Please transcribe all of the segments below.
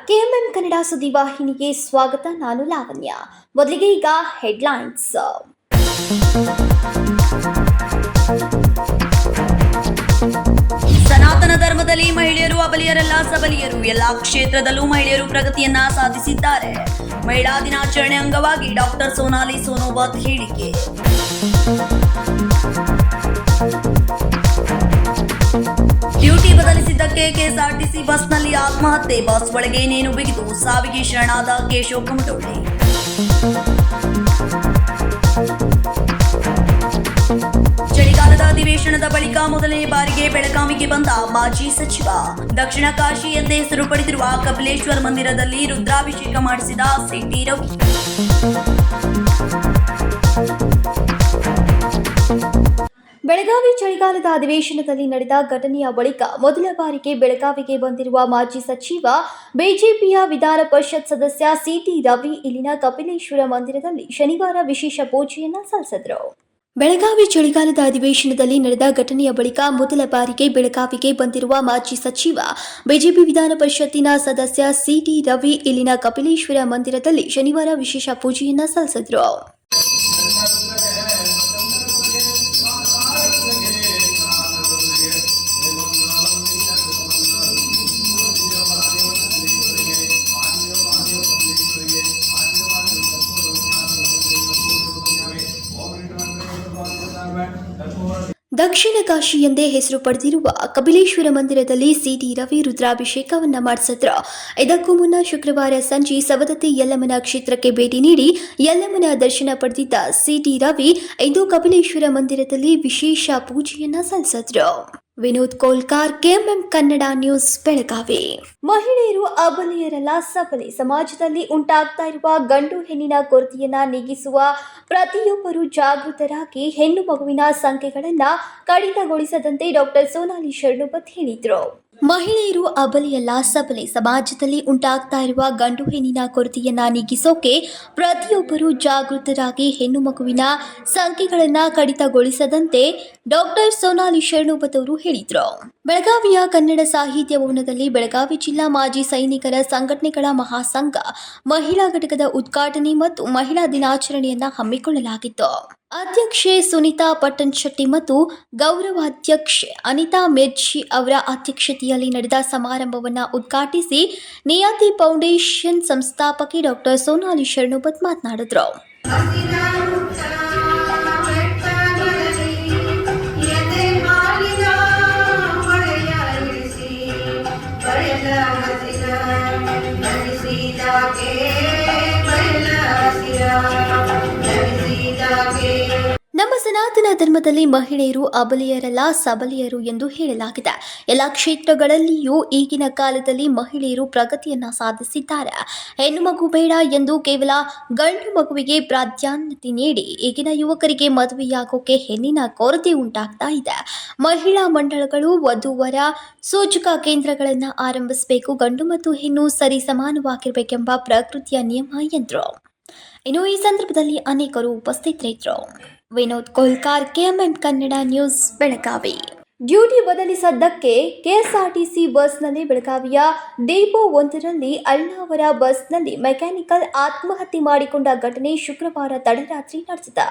KMM Kannada ಸುದ್ದಿವಾಹಿನಿಗೆ ಸ್ವಾಗತ. ನಾನು ಲಾವಣ್ಯ. ಮೊದಲಿಗೆ ಈಗ ಹೆಡ್ಲೈನ್ಸ್. ಸನಾತನ ಧರ್ಮದಲ್ಲಿ ಮಹಿಳೆಯರು ಅಬಲಿಯರಲ್ಲ ಸಬಲಿಯರು. ಎಲ್ಲಾ ಕ್ಷೇತ್ರದಲ್ಲೂ ಮಹಿಳೆಯರು ಪ್ರಗತಿಯನ್ನ ಸಾಧಿಸಿದ್ದಾರೆ. ಮಹಿಳಾ ದಿನಾಚರಣೆ ಅಂಗವಾಗಿ ಡಾಕ್ಟರ್ ಸೋನಾಲಿ ಸೋನೋಬತ್ ಹೇಳಿಕೆ. ಡ್ಯೂಟಿ ಬದಲಿಸಿದ್ದಕ್ಕೆ ಕೆಎಸ್ಆರ್ಟಿಸಿ ಬಸ್ನಲ್ಲಿ ಆತ್ಮಹತ್ಯೆ. ಬಸ್ ಒಳಗೆ ನೇಣು ಬಿಗಿದು ಸಾವಿಗೆ ಶರಣಾದ ಕೇಶವ್ ಕಮಟೋಳಿ. ಚಳಿಗಾಲದ ಅಧಿವೇಶನದ ಬಳಿಕ ಮೊದಲನೇ ಬಾರಿಗೆ ಬೆಳಗಾವಿಗೆ ಬಂದ ಮಾಜಿ ಸಚಿವ. ದಕ್ಷಿಣ ಕಾಶಿ ಎಂದೇ ಹೆಸರು ಪಡೆದಿರುವ ಕಪಿಲೇಶ್ವರ ಮಂದಿರದಲ್ಲಿ ರುದ್ರಾಭಿಷೇಕ ಮಾಡಿಸಿದ ಸಿಟಿ ರವಿ. ಬೆಳಗಾವಿ ಚಳಿಗಾಲದ ಅಧಿವೇಶನದಲ್ಲಿ ನಡೆದ ಘಟನೆಯ ಬಳಿಕ ಮೊದಲ ಬಾರಿಗೆ ಬೆಳಗಾವಿಗೆ ಬಂದಿರುವ ಮಾಜಿ ಸಚಿವ ಬಿಜೆಪಿಯ ವಿಧಾನ ಪರಿಷತ್ ಸದಸ್ಯ ಸಿಟಿ ರವಿ ಇಲ್ಲಿನ ಕಪಿಲೇಶ್ವರ ಮಂದಿರದಲ್ಲಿ ಶನಿವಾರ ವಿಶೇಷ ಪೂಜೆಯನ್ನ ಸಲ್ಲಿಸಿದರು. ಬೆಳಗಾವಿ ಚಳಿಗಾಲದ ಅಧಿವೇಶನದಲ್ಲಿ ನಡೆದ ಘಟನೆಯ ಬಳಿಕ ಮೊದಲ ಬಾರಿಗೆ ಬೆಳಗಾವಿಗೆ ಬಂದಿರುವ ಮಾಜಿ ಸಚಿವ ಬಿಜೆಪಿ ವಿಧಾನ ಪರಿಷತ್ತಿನ ಸದಸ್ಯ ಸಿಟಿ ರವಿ ಇಲ್ಲಿನ ಕಪಿಲೇಶ್ವರ ಮಂದಿರದಲ್ಲಿ ಶನಿವಾರ ವಿಶೇಷ ಪೂಜೆಯನ್ನ ಸಲ್ಲಿಸಿದರು. ದಕ್ಷಿಣ ಕಾಶಿ ಎಂದೇ ಹೆಸರು ಪಡೆದಿರುವ ಕಪಿಲೇಶ್ವರ ಮಂದಿರದಲ್ಲಿ ಸಿಟಿ ರವಿ ರುದ್ರಾಭಿಷೇಕವನ್ನ ಮಾಡಿಸಿದ್ರು. ಇದಕ್ಕೂ ಮುನ್ನ ಶುಕ್ರವಾರ ಸಂಜೆ ಸವದತ್ತಿ ಯಲ್ಲಮ್ಮನ ಕ್ಷೇತ್ರಕ್ಕೆ ಭೇಟಿ ನೀಡಿ ಯಲ್ಲಮ್ಮನ ದರ್ಶನ ಪಡೆದಿದ್ದ ಸಿಟಿ ರವಿ ಇಂದು ಕಪಿಲೇಶ್ವರ ಮಂದಿರದಲ್ಲಿ ವಿಶೇಷ ಪೂಜೆಯನ್ನ ಸಲ್ಲಿಸಿದ್ರು. Vinod Kolkar, KMM Kannada news, Belagavi. ಮಹಿಳೆಯರು ಅಬಲೆಯರಲ್ಲ ಸಬಲೆ. ಸಮಾಜದಲ್ಲಿ ಉಂಟಾಗ್ತಾ ಇರುವ ಗಂಡು ಹೆಣ್ಣಿನ ಕೊರತೆಯನ್ನ ನೀಗಿಸುವ ಪ್ರತಿಯೊಬ್ಬರು ಜಾಗೃತರಾಗಿ ಹೆಣ್ಣು ಮಗುವಿನ ಸಂಖ್ಯೆಗಳನ್ನ ಕಡಿತಗೊಳಿಸದಂತೆ ಡಾಕ್ಟರ್ ಸೋನಾಲಿ ಶರಣೋಬತ್ ಹೇಳಿದರು. ಮಹಿಳೆಯರು ಅಬಲೆಯಲ್ಲ ಸಬಲೆ. ಸಮಾಜದಲ್ಲಿ ಉಂಟಾಗ್ತಾ ಇರುವ ಗಂಡು ಹೆಣ್ಣಿನ ಕೊರತೆಯನ್ನ ನೀಗಿಸೋಕೆ ಪ್ರತಿಯೊಬ್ಬರು ಜಾಗೃತರಾಗಿ ಹೆಣ್ಣು ಮಗುವಿನ ಸಂಖ್ಯೆಗಳನ್ನ ಕಡಿತಗೊಳಿಸದಂತೆ ಡಾಕ್ಟರ್ ಸೋನಾಲಿ ಶರಣೋಬತ್ ಅವರು ಹೇಳಿದರು. ಬೆಳಗಾವಿಯ ಕನ್ನಡ ಸಾಹಿತ್ಯ ಭವನದಲ್ಲಿ ಬೆಳಗಾವಿ ಜಿಲ್ಲಾ ಮಾಜಿ ಸೈನಿಕರ ಸಂಘಟನೆಗಳ ಮಹಾಸಂಘ ಮಹಿಳಾ ಘಟಕದ ಉದ್ಘಾಟನೆ ಮತ್ತು ಮಹಿಳಾ ದಿನಾಚರಣೆಯನ್ನ ಹಮ್ಮಿಕೊಳ್ಳಲಾಗಿತ್ತು. ಅಧ್ಯಕ್ಷೆ ಸುನೀತಾ ಪಟ್ಟಣ್ ಶೆಟ್ಟಿ ಮತ್ತು ಗೌರವಾಧ್ಯಕ್ಷೆ ಅನಿತಾ ಮಿರ್ಜಿ ಅವರ ಅಧ್ಯಕ್ಷತೆಯಲ್ಲಿ ನಡೆದ ಸಮಾರಂಭವನ್ನು ಉದ್ಘಾಟಿಸಿ ನಿಯತಿ ಫೌಂಡೇಶನ್ ಸಂಸ್ಥಾಪಕಿ ಡಾಕ್ಟರ್ ಸೋನಾಲಿ ಶರಣೋಬತ್ ಮಾತನಾಡಿದರು. ನಮ್ಮ ಸನಾತನ ಧರ್ಮದಲ್ಲಿ ಮಹಿಳೆಯರು ಅಬಲೆಯರಲ್ಲ ಸಬಲೆಯರು ಎಂದು ಹೇಳಲಾಗಿದೆ. ಎಲ್ಲ ಕ್ಷೇತ್ರಗಳಲ್ಲಿಯೂ ಈಗಿನ ಕಾಲದಲ್ಲಿ ಮಹಿಳೆಯರು ಪ್ರಗತಿಯನ್ನ ಸಾಧಿಸಿದ್ದಾರೆ. ಹೆಣ್ಣು ಮಗು ಬೇಡ ಎಂದು ಕೇವಲ ಗಂಡು ಮಗುವಿಗೆ ಪ್ರಾಧಾನ್ಯತೆ ನೀಡಿ ಈಗಿನ ಯುವಕರಿಗೆ ಮದುವೆಯಾಗೋಕೆ ಹೆಣ್ಣಿನ ಕೊರತೆ ಉಂಟಾಗ್ತಾ ಇದೆ. ಮಹಿಳಾ ಮಂಡಳಗಳು ವಧುವರ ಸೂಚಕ ಕೇಂದ್ರಗಳನ್ನು ಆರಂಭಿಸಬೇಕು. ಗಂಡು ಮತ್ತು ಹೆಣ್ಣು ಸರಿ ಸಮಾನವಾಗಿರಬೇಕೆಂಬ ಪ್ರಕೃತಿಯ ನಿಯಮ ಎಂದರು. ಇನ್ನು ಈ ಸಂದರ್ಭದಲ್ಲಿ ಅನೇಕರು ಉಪಸ್ಥಿತರಿದ್ದರು. Vinod Kolkar, KMM Kannada news, Belagavi. Duty ಬದಲಿಸಿದ್ದಕ್ಕೆ ಕೆಎಸ್ಆರ್ಟಿಸಿ ಬಸ್ನಲ್ಲಿ ಬೆಳಗಾವಿಯ ಡಿಪೋ ಒಂದರಲ್ಲಿ ಅಳ್ನಾವರ ಬಸ್ನಲ್ಲಿ ಮೆಕ್ಯಾನಿಕಲ್ ಆತ್ಮಹತ್ಯೆ ಮಾಡಿಕೊಂಡ ಘಟನೆ ಶುಕ್ರವಾರ ತಡರಾತ್ರಿ ನಡೆದಿದೆ.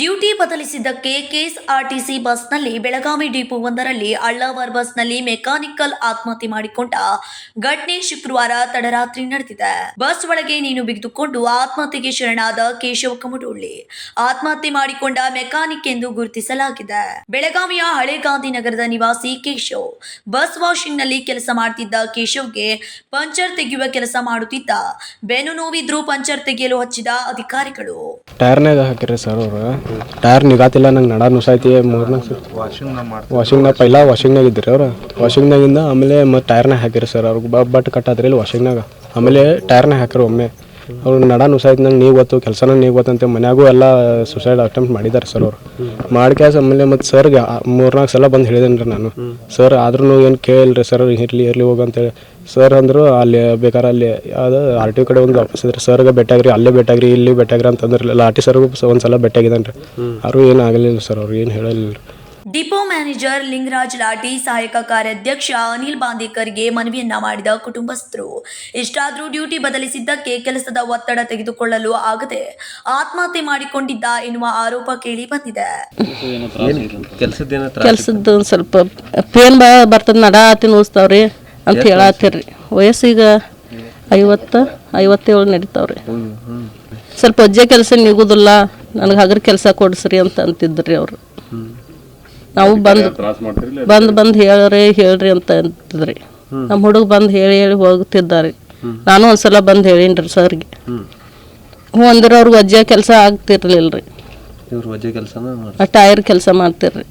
ಡ್ಯೂಟಿ ಬದಲಿಸಿದ್ದಕ್ಕೆ ಕೆಎಸ್ಆರ್ಟಿಸಿ ಬಸ್ನಲ್ಲಿ ಬೆಳಗಾವಿ ಡಿಪೋ ಒಂದರಲ್ಲಿ ಅಳ್ನಾವರ ಬಸ್ನಲ್ಲಿ ಮೆಕ್ಯಾನಿಕಲ್ ಆತ್ಮಹತ್ಯೆ ಮಾಡಿಕೊಂಡ ಘಟನೆ ಶುಕ್ರವಾರ ತಡರಾತ್ರಿ ನಡೆದಿದೆ. ಬಸ್ ಒಳಗೆ ನೇಣು ಬಿಗಿದುಕೊಂಡು ಆತ್ಮಹತ್ಯೆಗೆ ಶರಣಾದ ಕೇಶವ್ ಕಮಟೋಳಿ ಆತ್ಮಹತ್ಯೆ ಮಾಡಿಕೊಂಡ ಮೆಕ್ಯಾನಿಕ್ ಎಂದು ಗುರುತಿಸಲಾಗಿದೆ. ಬೆಳಗಾವಿಯ ಹಳೆ ಗಾಂಧಿನಗರ ನಿವಾಸಿ ಕೇಶವ್ ಬಸ್ ವಾಷಿಂಗ್ ನಲ್ಲಿ ಕೆಲಸ ಮಾಡುತ್ತಿದ್ದ ಕೇಶವ್ಗೆ ಪಂಚರ್ ತೆಗೆಯುವ ಕೆಲಸ ಮಾಡುತ್ತಿದ್ದ. ಬೆನ್ನು ನೋವಿದ್ರು ಪಂಚರ್ ತೆಗೆಯಲು ಹಚ್ಚಿದ ಅಧಿಕಾರಿಗಳು ಟೈರ್ನಾಗ ಹಾಕಿರಿ ಸರ್. ಅವರು ಟೈರ್ ನಿಗಾತಿಲ್ಲ, ನಂಗೆ ನಡ ನುಸಾಯ್ತಿ. ವಾಷಿಂಗ್ನಾಗ ಪೈಲ ವಾಷಿಂಗ್ನಾಗ ಇದ್ರಿ ಅವ್ರು. ವಾಷಿಂಗ್ನಾಗಿಂದ ಆಮೇಲೆ ಮತ್ತೆ ಟೈರ್ನಾಗ ಹಾಕಿರಿ ಸರ್. ಅವ್ರಿಗೆ ಬಟ್ ಕಟ್ಟಾದ್ರಿ ಇಲ್ಲಿ ವಾಷಿಂಗ್ನಾಗ. ಆಮೇಲೆ ಟೈರ್ನಾಗ ಹಾಕಿರಿ ಒಮ್ಮೆ. ಅವ್ರು ನಡ ನುಸಾಯ್ತು, ನಂಗೆ ನೀವು ಗೊತ್ತು, ಕೆಲಸನ ನೀವು ಗೊತ್ತಂತೆ. ಮನ್ಯಾಗೂ ಎಲ್ಲ ಸುಸೈಡ್ ಅಟೆಂಪ್ಟ್ ಮಾಡಿದ್ದಾರೆ ಸರ್. ಅವರು ಮಾಡ್ಕ್ಯಾಸ ಆಮೇಲೆ ಮತ್ತು ಸರ್ಗೆ 3-4 ಸಲ ಬಂದು ಹೇಳಿದೇನೆ ರೀ ನಾನು. ಸರ್ ಆದ್ರೂ ಏನು ಕೇಳಿಲ್ರಿ ಸರ್, ಇರ್ಲಿ ಹೋಗಂತೇಳಿ. ಸರ್ ಅಂದರು ಅಲ್ಲಿ ಬೇಕಾದ್ರೆ ಅಲ್ಲಿ ಅದು RTO ಕಡೆ ಒಂದು ಆಫೀಸ್ ಇದ್ರಿ, ಸರ್ಗೆ ಭೇಟಿಯಾಗ್ರಿ, ಅಲ್ಲೇ ಭೇಟಿಯಾಗ್ರಿ, ಇಲ್ಲಿ ಭೇಟಿಯಾಗ್ರಿ ಅಂತಂದ್ರಲ್ಲ. RT ಸರ್ಗೂ ಒಂದು ಸಲ ಭೇಟಿಯಾಗಿದ್ದಾನೆ ರೀ. ಅವರು ಏನು ಆಗಲಿಲ್ಲ ಸರ್, ಅವ್ರು ಏನು ಹೇಳಲಿಲ್ಲ. ಡಿಪೋ ಮ್ಯಾನೇಜರ್ ಲಿಂಗರಾಜ್ ಲಾಟಿ, ಸಹಾಯಕ ಕಾರ್ಯಾಧ್ಯಕ್ಷ ಅನಿಲ್ ಬಾಂದೇಕರ್ಗೆ ಮನವಿಯನ್ನ ಮಾಡಿದ ಕುಟುಂಬಸ್ಥರು. ಇಷ್ಟಾದರೂ ಡ್ಯೂಟಿ ಬದಲಿಸಿದ್ದಕ್ಕೆ ಕೆಲಸದ ಒತ್ತಡ ತೆಗೆದುಕೊಳ್ಳಲು ಆಗದೆ ಆತ್ಮಹತ್ಯೆ ಮಾಡಿಕೊಂಡಿದ್ದ ಎನ್ನುವ ಆರೋಪ ಕೇಳಿ ಬಂದಿದೆ. ಕೆಲಸದ್ದು ಸ್ವಲ್ಪ ಪೇನ್ ಬರ್ತದೆ, ನಡಾತಿ ನೋಸ್ತಾವ್ರಿ ಅಂತ ಹೇಳತ್ತೀರಿ. ವಯಸ್ಸೀಗ 57 ನಡೀತಾವ್ರಿ. ಸ್ವಲ್ಪ ಅಜ್ಜೆ ಕೆಲಸ ನಿಗುದಿಲ್ಲ, ನನಗೆ ಹಗರ ಕೆಲಸ ಕೊಡಿಸ್ರಿ ಅಂತ ಅಂತಿದ್ರಿ ಅವರು. ನಾವು ಬಂದು ಹೇಳ್ರಿ ಅಂತ ಅಂತಿದ್ರಿ. ನಮ್ಮ ಹುಡುಗ ಬಂದು ಹೇಳಿ ಹೋಗ್ತಿದ್ದಾರೆ. ನಾನು ಒಂದ್ಸಲ ಬಂದು ಹೇಳೀನ್ರಿ ಸರ್ಗೆ. ಹ್ಞೂ ಅಂದ್ರೆ ಅವ್ರಿಗೆ ಅಜ್ಜೆ ಕೆಲಸ ಆಗ್ತಿರ್ಲಿಲ್ರಿ, ಟೈರ್ ಕೆಲಸ ಮಾಡ್ತಿರ್ರಿ.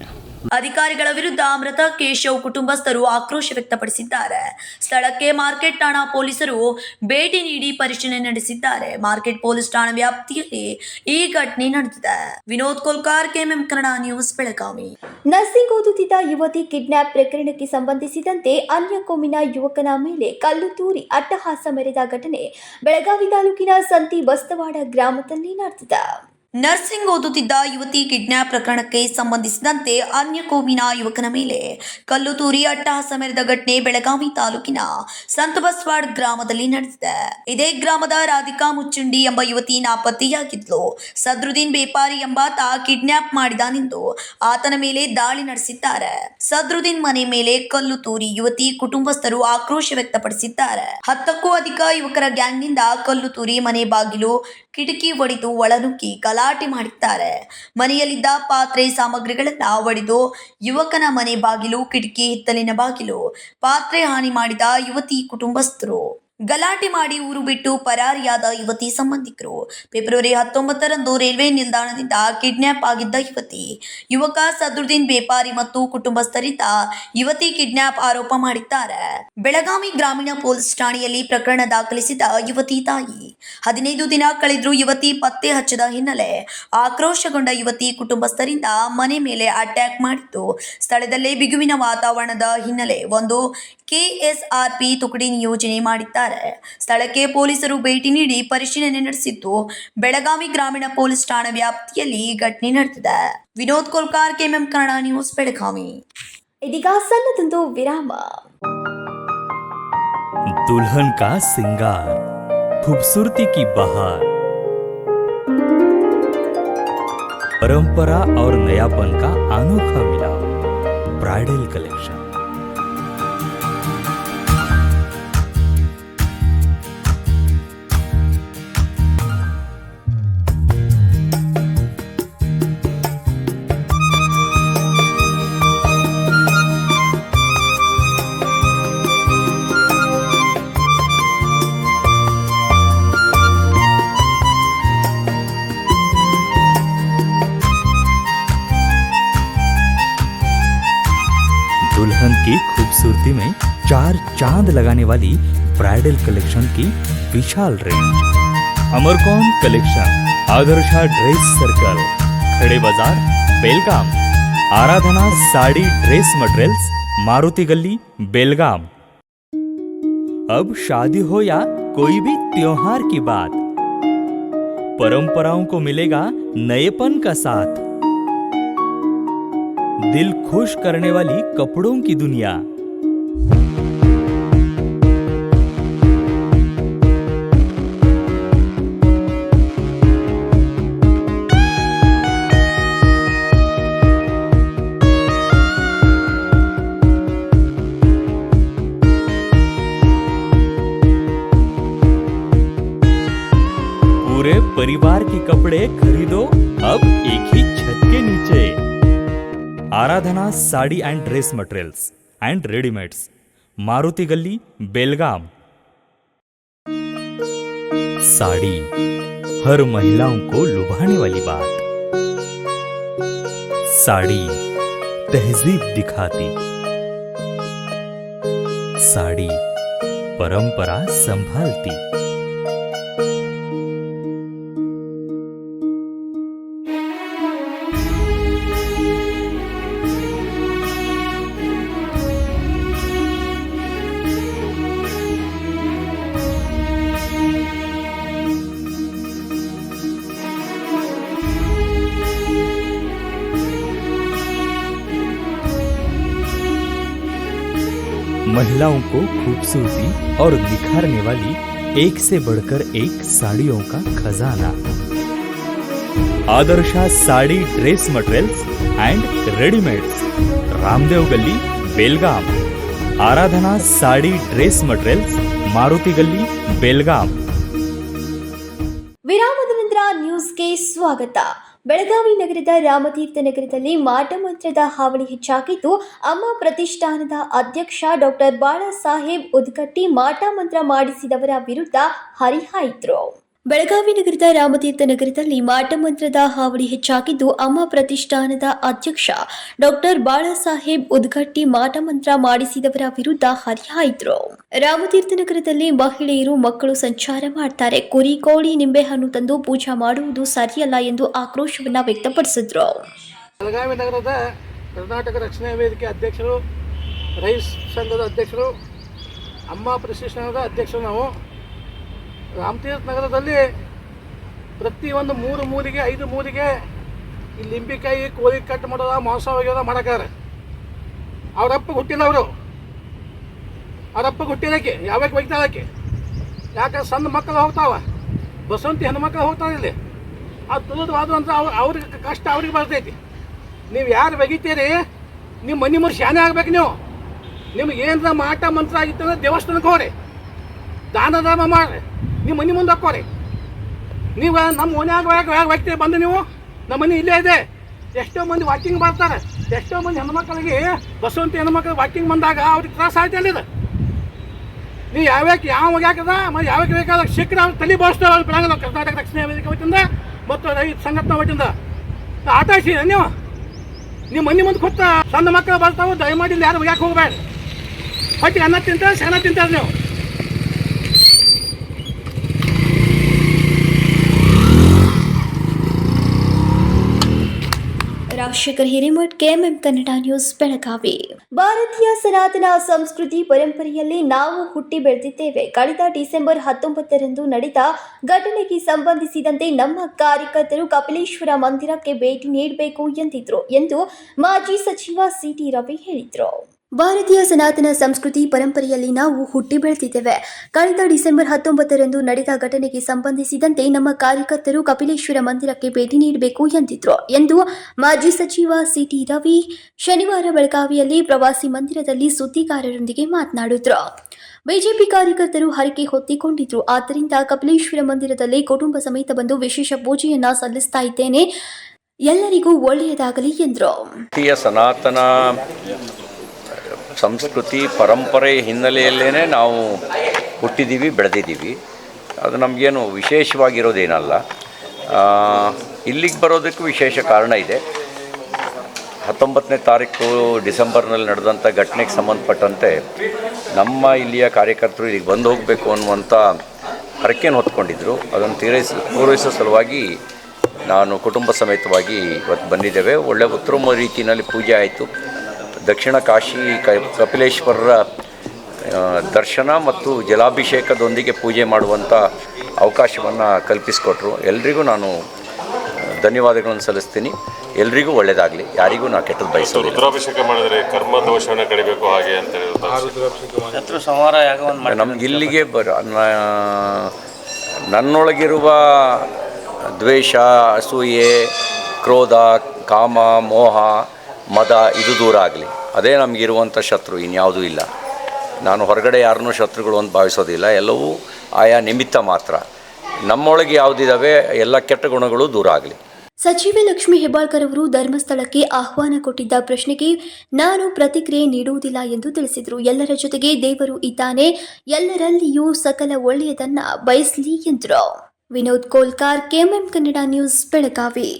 ಅಧಿಕಾರಿಗಳ ವಿರುದ್ಧ ಮೃತ ಕೇಶವ್ ಕುಟುಂಬಸ್ಥರು ಆಕ್ರೋಶ ವ್ಯಕ್ತಪಡಿಸಿದ್ದಾರೆ. ಸ್ಥಳಕ್ಕೆ ಮಾರ್ಕೆಟ್ ಠಾಣಾ ಪೊಲೀಸರು ಭೇಟಿ ನೀಡಿ ಪರಿಶೀಲನೆ ನಡೆಸಿದ್ದಾರೆ. ಮಾರ್ಕೆಟ್ ಪೊಲೀಸ್ ಠಾಣಾ ವ್ಯಾಪ್ತಿಯಲ್ಲಿ ಈ ಘಟನೆ ನಡೆದಿದೆ. Vinod Kolkar, KMM Kannada news, Belagavi. Nursing ಓದುತ್ತಿದ್ದ ಯುವತಿ ಕಿಡ್ನಾಪ್ ಪ್ರಕರಣಕ್ಕೆ ಸಂಬಂಧಿಸಿದಂತೆ ಅನ್ಯ ಕೋಮಿನ ಯುವಕನ ಮೇಲೆ ಕಲ್ಲು ತೂರಿ ಅಟ್ಟಹಾಸ ಮೆರೆದ ಘಟನೆ ಬೆಳಗಾವಿ ತಾಲೂಕಿನ ಸಂತಿ ಬಸ್ತವಾಡ ಗ್ರಾಮದಲ್ಲಿ ನಡೆದಿದೆ. ನರ್ಸಿಂಗ್ ಓದುತ್ತಿದ್ದ ಯುವತಿ ಕಿಡ್ನಾಪ್ ಪ್ರಕರಣಕ್ಕೆ ಸಂಬಂಧಿಸಿದಂತೆ ಅನ್ಯ ಕೋಮಿನ ಯುವಕನ ಮೇಲೆ ಕಲ್ಲು ತೂರಿ ಅಟ್ಟಹಾಸ ಮೆರೆದ ಘಟನೆ ಬೆಳಗಾವಿ ತಾಲೂಕಿನ ಸಂತಬಸ್ವಾಡ್ ಗ್ರಾಮದಲ್ಲಿ ನಡೆದಿದೆ. ಇದೇ ಗ್ರಾಮದ ರಾಧಿಕಾ ಮುಚ್ಚುಂಡಿ ಎಂಬ ಯುವತಿ ನಾಪತ್ತೆಯಾಗಿದ್ಲು. ಸದ್ರುದ್ದೀನ್ ಬೇಪಾರಿ ಎಂಬಾತ ಕಿಡ್ನಾಪ್ ಮಾಡಿದಾನೆಂದು ಆತನ ಮೇಲೆ ದಾಳಿ ನಡೆಸಿದ್ದಾರೆ. ಸದ್ರುದ್ದೀನ್ ಮನೆ ಮೇಲೆ ಕಲ್ಲು ತೂರಿ ಯುವತಿ ಕುಟುಂಬಸ್ಥರು ಆಕ್ರೋಶ ವ್ಯಕ್ತಪಡಿಸಿದ್ದಾರೆ. 10ಕ್ಕೂ ಅಧಿಕ ಯುವಕರ ಗ್ಯಾಂಗ್ನಿಂದ ಕಲ್ಲು ತೂರಿ ಮನೆ ಬಾಗಿಲು, ಕಿಟಕಿ ಒಡೆದು ಒಳನುಗ್ಗಿ ಗಲಾಟೆ ಮಾಡಿದ್ದಾರೆ. ಮನೆಯಲ್ಲಿದ್ದ ಪಾತ್ರೆ ಸಾಮಗ್ರಿಗಳನ್ನ ಒಡೆದು ಯುವಕನ ಮನೆ ಬಾಗಿಲು, ಕಿಟಕಿ, ಹಿತ್ತಲಿನ ಬಾಗಿಲು, ಪಾತ್ರೆ ಹಾನಿ ಮಾಡಿದ ಯುವತಿ ಕುಟುಂಬಸ್ಥರು. ಗಲಾಟೆ ಮಾಡಿ ಊರು ಬಿಟ್ಟು ಪರಾರಿಯಾದ ಯುವತಿ ಸಂಬಂಧಿಕರು. ಫೆಬ್ರವರಿ 19ರಂದು ರೈಲ್ವೆ ನಿಲ್ದಾಣದಿಂದ ಕಿಡ್ನಾಪ್ ಆಗಿದ್ದ ಯುವಕ ಸದ್ರುದ್ದೀನ್ ಬೇಪಾರಿ ಮತ್ತು ಕುಟುಂಬಸ್ಥರಿಂದ ಯುವತಿ ಕಿಡ್ನಾಪ್ ಆರೋಪ ಮಾಡಿದ್ದಾರೆ. ಬೆಳಗಾವಿ ಗ್ರಾಮೀಣ ಪೊಲೀಸ್ ಠಾಣೆಯಲ್ಲಿ ಪ್ರಕರಣ ದಾಖಲಿಸಿದ ಯುವತಿ ತಾಯಿ 15 ದಿನ ಕಳೆದರೂ ಯುವತಿ ಪತ್ತೆ ಹಚ್ಚದ ಹಿನ್ನೆಲೆ ಆಕ್ರೋಶಗೊಂಡ ಯುವತಿ ಕುಟುಂಬಸ್ಥರಿಂದ ಮನೆ ಮೇಲೆ ಅಟ್ಯಾಕ್ ಮಾಡಿದ್ದು ಸ್ಥಳದಲ್ಲೇ ಬಿಗುವಿನ ವಾತಾವರಣದ ಹಿನ್ನೆಲೆ ಒಂದು ಕೆಎಸ್ಆರ್ಪಿ ತುಕಡಿ ನಿಯೋಜನೆ ಮಾಡಿದ್ದಾರೆ. ಸ್ಥಳಕ್ಕೆ ಪೊಲೀಸರು ಭೇಟಿ ನೀಡಿ ಪರಿಶೀಲನೆ ನಡೆಸಿದ್ದು ಬೆಳಗಾವಿ ಗ್ರಾಮೀಣ ಪೊಲೀಸ್ ಠಾಣಾ ವ್ಯಾಪ್ತಿಯಲ್ಲಿ ಘಟನೆ ನಡೆದಿದೆ. Vinod Kolkar, KMM Kannada news, Belagavi. ಇದೀಗ ಸಣ್ಣದೊಂದು ವಿರಾಮ. दुल्हन का सिंगार, खूबसूरती की बहार, परंपरा और नयापन का अनोखा मिलाप, ब्राइडल कलेक्शन। दुल्हन की खूबसूरती में 4 चांद लगाने वाली ब्राइडल कलेक्शन की विशाल range. Amarkon collection, Adarsha dress circle, Khade Bazaar, Belgaum. Aradhana sari dress materials, Maruti Gali, Belgaum. अब शादी हो या कोई भी त्योहार की बात, परंपराओं को मिलेगा नएपन का साथ। दिल खुश करने वाली कपड़ों की दुनिया। पूरे परिवार के कपड़े खरीदो अब एक ही छत के नीचे। Aradhana sari and dress materials and readymades, Maruti Gali, Belgaum. Sari हर महिलाओं को लुभाने वाली बात। साड़ी तहजीब दिखाती, साड़ी परंपरा संभालती। महिलाओं को खूबसूरती और निखारने वाली एक से बढ़कर एक साड़ियों का खजाना। Adarsha sari dress materials and readymades, Ramdev गली बेलगाम। आराधना साड़ी ड्रेस मटेरियल्स, मारुति गली बेलगाम। ವಿರಾಮದ ನಂತರ ನ್ಯೂಸ್ಗೆ ಸ್ವಾಗತ. ಬೆಳಗಾವಿ ನಗರದ ರಾಮತೀರ್ಥ ನಗರದಲ್ಲಿ ಮಾಟಮಂತ್ರದ ಹಾವಳಿ ಹೆಚ್ಚಾಗಿದ್ದು, ಅಮ್ಮ ಪ್ರತಿಷ್ಠಾನದ ಅಧ್ಯಕ್ಷ ಡಾಕ್ಟರ್ ಬಾಳಾಸಾಹೇಬ್ ಉದ್ಗಟ್ಟಿ ಮಾಟಮಂತ್ರ ಮಾಡಿಸಿದವರ ವಿರುದ್ಧ ಹರಿಹಾಯ್ದರು. ಬೆಳಗಾವಿ ನಗರದ ರಾಮತೀರ್ಥ ನಗರದಲ್ಲಿ ಮಾಟಮಂತ್ರದ ಹಾವಳಿ ಹೆಚ್ಚಾಗಿದ್ದು, ಅಮ್ಮ ಪ್ರತಿಷ್ಠಾನದ ಅಧ್ಯಕ್ಷ ಡಾಕ್ಟರ್ ಬಾಳಾಸಾಹೇಬ್ ಉದ್ಗಟ್ಟಿ ಮಾಟಮಂತ್ರ ಮಾಡಿಸಿದವರ ವಿರುದ್ಧ ಹರಿಹಾಯ್ದರು. ರಾಮತೀರ್ಥ ನಗರದಲ್ಲಿ ಮಹಿಳೆಯರು, ಮಕ್ಕಳು ಸಂಚಾರ ಮಾಡ್ತಾರೆ. ಕುರಿ, ಕೋಳಿ, ನಿಂಬೆಹಣ್ಣು ತಂದು ಪೂಜಾ ಮಾಡುವುದು ಸರಿಯಲ್ಲ ಎಂದು ಆಕ್ರೋಶವನ್ನ ವ್ಯಕ್ತಪಡಿಸಿದ್ರು. ಬೆಳಗಾವಿ ನಗರದ ಕರ್ನಾಟಕ ರಕ್ಷಣಾ ವೇದಿಕೆ ಅಧ್ಯಕ್ಷರು, ರೈಸ್ ಸಂಘದ ಅಧ್ಯಕ್ಷರು, ಅಮ್ಮ ಪ್ರತಿಷ್ಠಾನದ ಅಧ್ಯಕ್ಷರು. ನಾವು ರಾಮತೀರ್ಥ ನಗರದಲ್ಲಿ ಪ್ರತಿಯೊಂದು 3 ಮೂಲಿಗೆ 5 ಮೂಲಿಗೆ ಈ ಲಿಂಬಿಕಾಯಿ, ಕೋಳಿ ಕಟ್ ಮಾಡೋದ, ಮಾಂಸ ಒಗೆಯೋದ ಮಾಡಕ್ಕಾರೆ. ಅವರಪ್ಪ ಹುಟ್ಟಿಲ್ಲ, ಅವರಪ್ಪ ಹುಟ್ಟಿದಕ್ಕೆ ಯಾವಾಗ ಒಯ್ತಾಳಕ್ಕೆ? ಯಾಕೆ ಸಣ್ಣ ಮಕ್ಕಳು ಹೋಗ್ತಾವ, ಬಸವಂತಿ ಹೆಣ್ಮಕ್ಳು ಹೋಗ್ತಾವೆ ಇಲ್ಲಿ. ಅದು ತುಳಿದು ಅಂತ ಅವ್ರಿಗೆ ಕಷ್ಟ ಅವ್ರಿಗೆ ಬರ್ತೈತಿ. ನೀವು ಯಾರು ಬಗಿತೀರಿ, ನಿಮ್ಮ ಮನೆ ಮುಂದೆ ಶಾನೆ ಆಗ್ಬೇಕು. ನಿಮ್ಗೆ ಏನರ ಮಾಟ ಮಂತ್ರ ಆಗಿತ್ತು ಅಂದ್ರೆ ದೇವಸ್ಥಾನಕ್ಕೆ ಹೋಗ್ರಿ, ದಾನ ಧರ್ಮ ಮಾಡ್ರಿ, ನಿಮ್ಮ ಮನೆ ಮುಂದೆ ಹಾಕೋರಿ. ನೀವು ನಮ್ಮ ಮನ್ಯಾಗ ವ್ಯಕ್ತಿ ಬಂದು ನೀವು ನಮ್ಮ ಮನೆ ಇಲ್ಲೇ ಇದೆ. ಎಷ್ಟೋ ಮಂದಿ ವಾಕಿಂಗ್ ಬರ್ತಾರೆ. ಎಷ್ಟೋ ಮಂದಿ ಹೆಣ್ಮಕ್ಳಿಗೆ ಬಸವಂತಿ ಹೆಣ್ಮಕ್ಳು ವಾಕಿಂಗ್ ಬಂದಾಗ ಅವ್ರಿಗೆ ತ್ರಾಸ ಆಯ್ತು ಅಲ್ಲಿದೆ. ನೀವು ಯಾವ ಯಾಕದ ಮತ್ತು ಯಾವಾಗ ಬೇಕಾದ ಶಿಖರ ಅವ್ರು ತಲೆ ಬೋಳಿಸ್ತಾರೆ. ಅವ್ರು ಬಿಡಂಗಿಲ್ಲ. ಕರ್ನಾಟಕ ರಕ್ಷಣಾ ವೇದಿಕೆ ವತಿಯಿಂದ ಮತ್ತು ರೈತ ಸಂಘಟನಾ ವತಿಯಿಂದ ಆಟ ಆಡ್ಸಿದ ನೀವು. ನಿಮ್ಮ ಮನೆ ಮುಂದೆ ಕೊತ್ತ ಸಣ್ಣ ಮಕ್ಕಳು ಬರ್ತಾವೆ. ದಯಮಾಡಿ ಇಲ್ಲಿ ಯಾರು ಯಾಕೆ ಹೋಗ್ಬೇಡ. ಹೊಟ್ಟಿಗೆ ಅನ್ನ ತಿಂತಾರೆ, ಸಣ್ಣ ತಿಂತಾರೆ ನೀವು. Rajashekhar Hiremath, KMM Kannada news, Belagavi. ಭಾರತೀಯ ಸನಾತನ ಸಂಸ್ಕೃತಿ ಪರಂಪರೆಯಲ್ಲಿ ನಾವು ಹುಟ್ಟಿ ಬೆಳೆದಿದ್ದೇವೆ. ಕಳೆದ ಡಿಸೆಂಬರ್ 19ರಂದು ನಡೆದ ಘಟನೆಗೆ ಸಂಬಂಧಿಸಿದಂತೆ ನಮ್ಮ ಕಾರ್ಯಕರ್ತರು ಕಪಿಲೇಶ್ವರ ಮಂದಿರಕ್ಕೆ ಭೇಟಿ ನೀಡಬೇಕು ಎಂದಿದ್ರು ಎಂದು ಮಾಜಿ ಸಚಿವ ಸಿಟಿ ರವಿ ಹೇಳಿದರು. ಭಾರತೀಯ ಸನಾತನ ಸಂಸ್ಕೃತಿ ಪರಂಪರೆಯಲ್ಲಿ ನಾವು ಹುಟ್ಟಿ ಬೆಳೆದಿದ್ದೇವೆ. ಕಳೆದ ಡಿಸೆಂಬರ್ 19ರಂದು ನಡೆದ ಘಟನೆಗೆ ಸಂಬಂಧಿಸಿದಂತೆ ನಮ್ಮ ಕಾರ್ಯಕರ್ತರು ಕಪಿಲೇಶ್ವರ ಮಂದಿರಕ್ಕೆ ಭೇಟಿ ನೀಡಬೇಕು ಎಂದಿದ್ರು ಎಂದು ಮಾಜಿ ಸಚಿವ ಸಿಟಿ ರವಿ ಶನಿವಾರ ಬೆಳಗಾವಿಯಲ್ಲಿ ಪ್ರವಾಸಿ ಮಂದಿರದಲ್ಲಿ ಸುದ್ದಿಗಾರರೊಂದಿಗೆ ಮಾತನಾಡಿದ್ರು. ಬಿಜೆಪಿ ಕಾರ್ಯಕರ್ತರು ಹರಕೆ ಹೊತ್ತಿಕೊಂಡಿದ್ರು. ಆದ್ದರಿಂದ ಕಪಿಲೇಶ್ವರ ಮಂದಿರದಲ್ಲಿ ಕುಟುಂಬ ಸಮೇತ ಬಂದು ವಿಶೇಷ ಪೂಜೆಯನ್ನ ಸಲ್ಲಿಸ್ತಾ ಇದ್ದೇನೆ. ಎಲ್ಲರಿಗೂ ಒಳ್ಳೆಯದಾಗಲಿ ಎಂದರು. ಸನಾತನ ಸಂಸ್ಕೃತಿ ಪರಂಪರೆ ಹಿನ್ನೆಲೆಯಲ್ಲೇ ನಾವು ಹುಟ್ಟಿದ್ದೀವಿ, ಬೆಳೆದಿದ್ದೀವಿ. ಅದು ನಮಗೇನು ವಿಶೇಷವಾಗಿರೋದೇನಲ್ಲ. ಇಲ್ಲಿಗೆ ಬರೋದಕ್ಕೂ ವಿಶೇಷ ಕಾರಣ ಇದೆ. 19ನೇ ತಾರೀಕು ಡಿಸೆಂಬರ್ನಲ್ಲಿ ನಡೆದಂಥ ಘಟನೆಗೆ ಸಂಬಂಧಪಟ್ಟಂತೆ ನಮ್ಮ ಇಲ್ಲಿಯ ಕಾರ್ಯಕರ್ತರು ಇಲ್ಲಿಗೆ ಬಂದು ಹೋಗಬೇಕು ಅನ್ನುವಂಥ ಹರಕೆಯನ್ನು ಹೊತ್ಕೊಂಡಿದ್ದರು. ಅದನ್ನು ಪೂರೈಸೋ ಸಲುವಾಗಿ ನಾನು ಕುಟುಂಬ ಸಮೇತವಾಗಿ ಇವತ್ತು ಬಂದಿದ್ದೇವೆ. ಒಳ್ಳೆಯ ಉತ್ತಮ ರೀತಿಯಲ್ಲಿ ಪೂಜೆ ಆಯಿತು. ದಕ್ಷಿಣ ಕಾಶಿ ಕಪಿಲೇಶ್ವರರ ದರ್ಶನ ಮತ್ತು ಜಲಾಭಿಷೇಕದೊಂದಿಗೆ ಪೂಜೆ ಮಾಡುವಂಥ ಅವಕಾಶವನ್ನು ಕಲ್ಪಿಸಿಕೊಟ್ರು. ಎಲ್ರಿಗೂ ನಾನು ಧನ್ಯವಾದಗಳನ್ನು ಸಲ್ಲಿಸ್ತೀನಿ. ಎಲ್ರಿಗೂ ಒಳ್ಳೆಯದಾಗಲಿ, ಯಾರಿಗೂ ನಾನು ಕೆಟ್ಟದ್ದು ಬಯಸೋದಿಲ್ಲ. ರುದ್ರಾಭಿಷೇಕ ಮಾಡಿದರೆ ಕರ್ಮ ದೋಷವನ್ನು ಕಡಿಬೇಕು ಹಾಗೆ ಅಂತ ನಮ್ಗೆ ಇಲ್ಲಿಗೆ ನನ್ನೊಳಗಿರುವ ದ್ವೇಷ, ಅಸೂಯೆ, ಕ್ರೋಧ, ಕಾಮ, ಮೋಹ, ಮದ ಇದು ದೂರ ಆಗಲಿ. ಅದೇ ನಮಗಿರುವಂಥ ಶತ್ರು, ಇನ್ಯಾವುದೂ ಇಲ್ಲ. ನಾನು ಹೊರಗಡೆ ಯಾರನ್ನೂ ಶತ್ರುಗಳು ಅಂತ ಭಾವಿಸೋದಿಲ್ಲ. ಎಲ್ಲವೂ ಆಯಾ ನಿಮಿತ್ತ ಮಾತ್ರ. ನಮ್ಮೊಳಗೆ ಯಾವುದಿದ್ದಾವೆ ಎಲ್ಲ ಕೆಟ್ಟ ಗುಣಗಳು ದೂರ ಆಗಲಿ. ಸಚಿವೆ ಲಕ್ಷ್ಮೀ ಹೆಬ್ಬಾಳ್ಕರ್ ಅವರು ಧರ್ಮಸ್ಥಳಕ್ಕೆ ಆಹ್ವಾನ ಕೊಟ್ಟಿದ್ದ ಪ್ರಶ್ನೆಗೆ ನಾನು ಪ್ರತಿಕ್ರಿಯೆ ನೀಡುವುದಿಲ್ಲ ಎಂದು ತಿಳಿಸಿದರು. ಎಲ್ಲರ ಜೊತೆಗೆ ದೇವರು ಇದ್ದಾನೆ, ಎಲ್ಲರಲ್ಲಿಯೂ ಸಕಲ ಒಳ್ಳೆಯದನ್ನ ಬಯಸಲಿ ಎಂದರು. Vinod Kolkar, KMM Kannada news, Belagavi.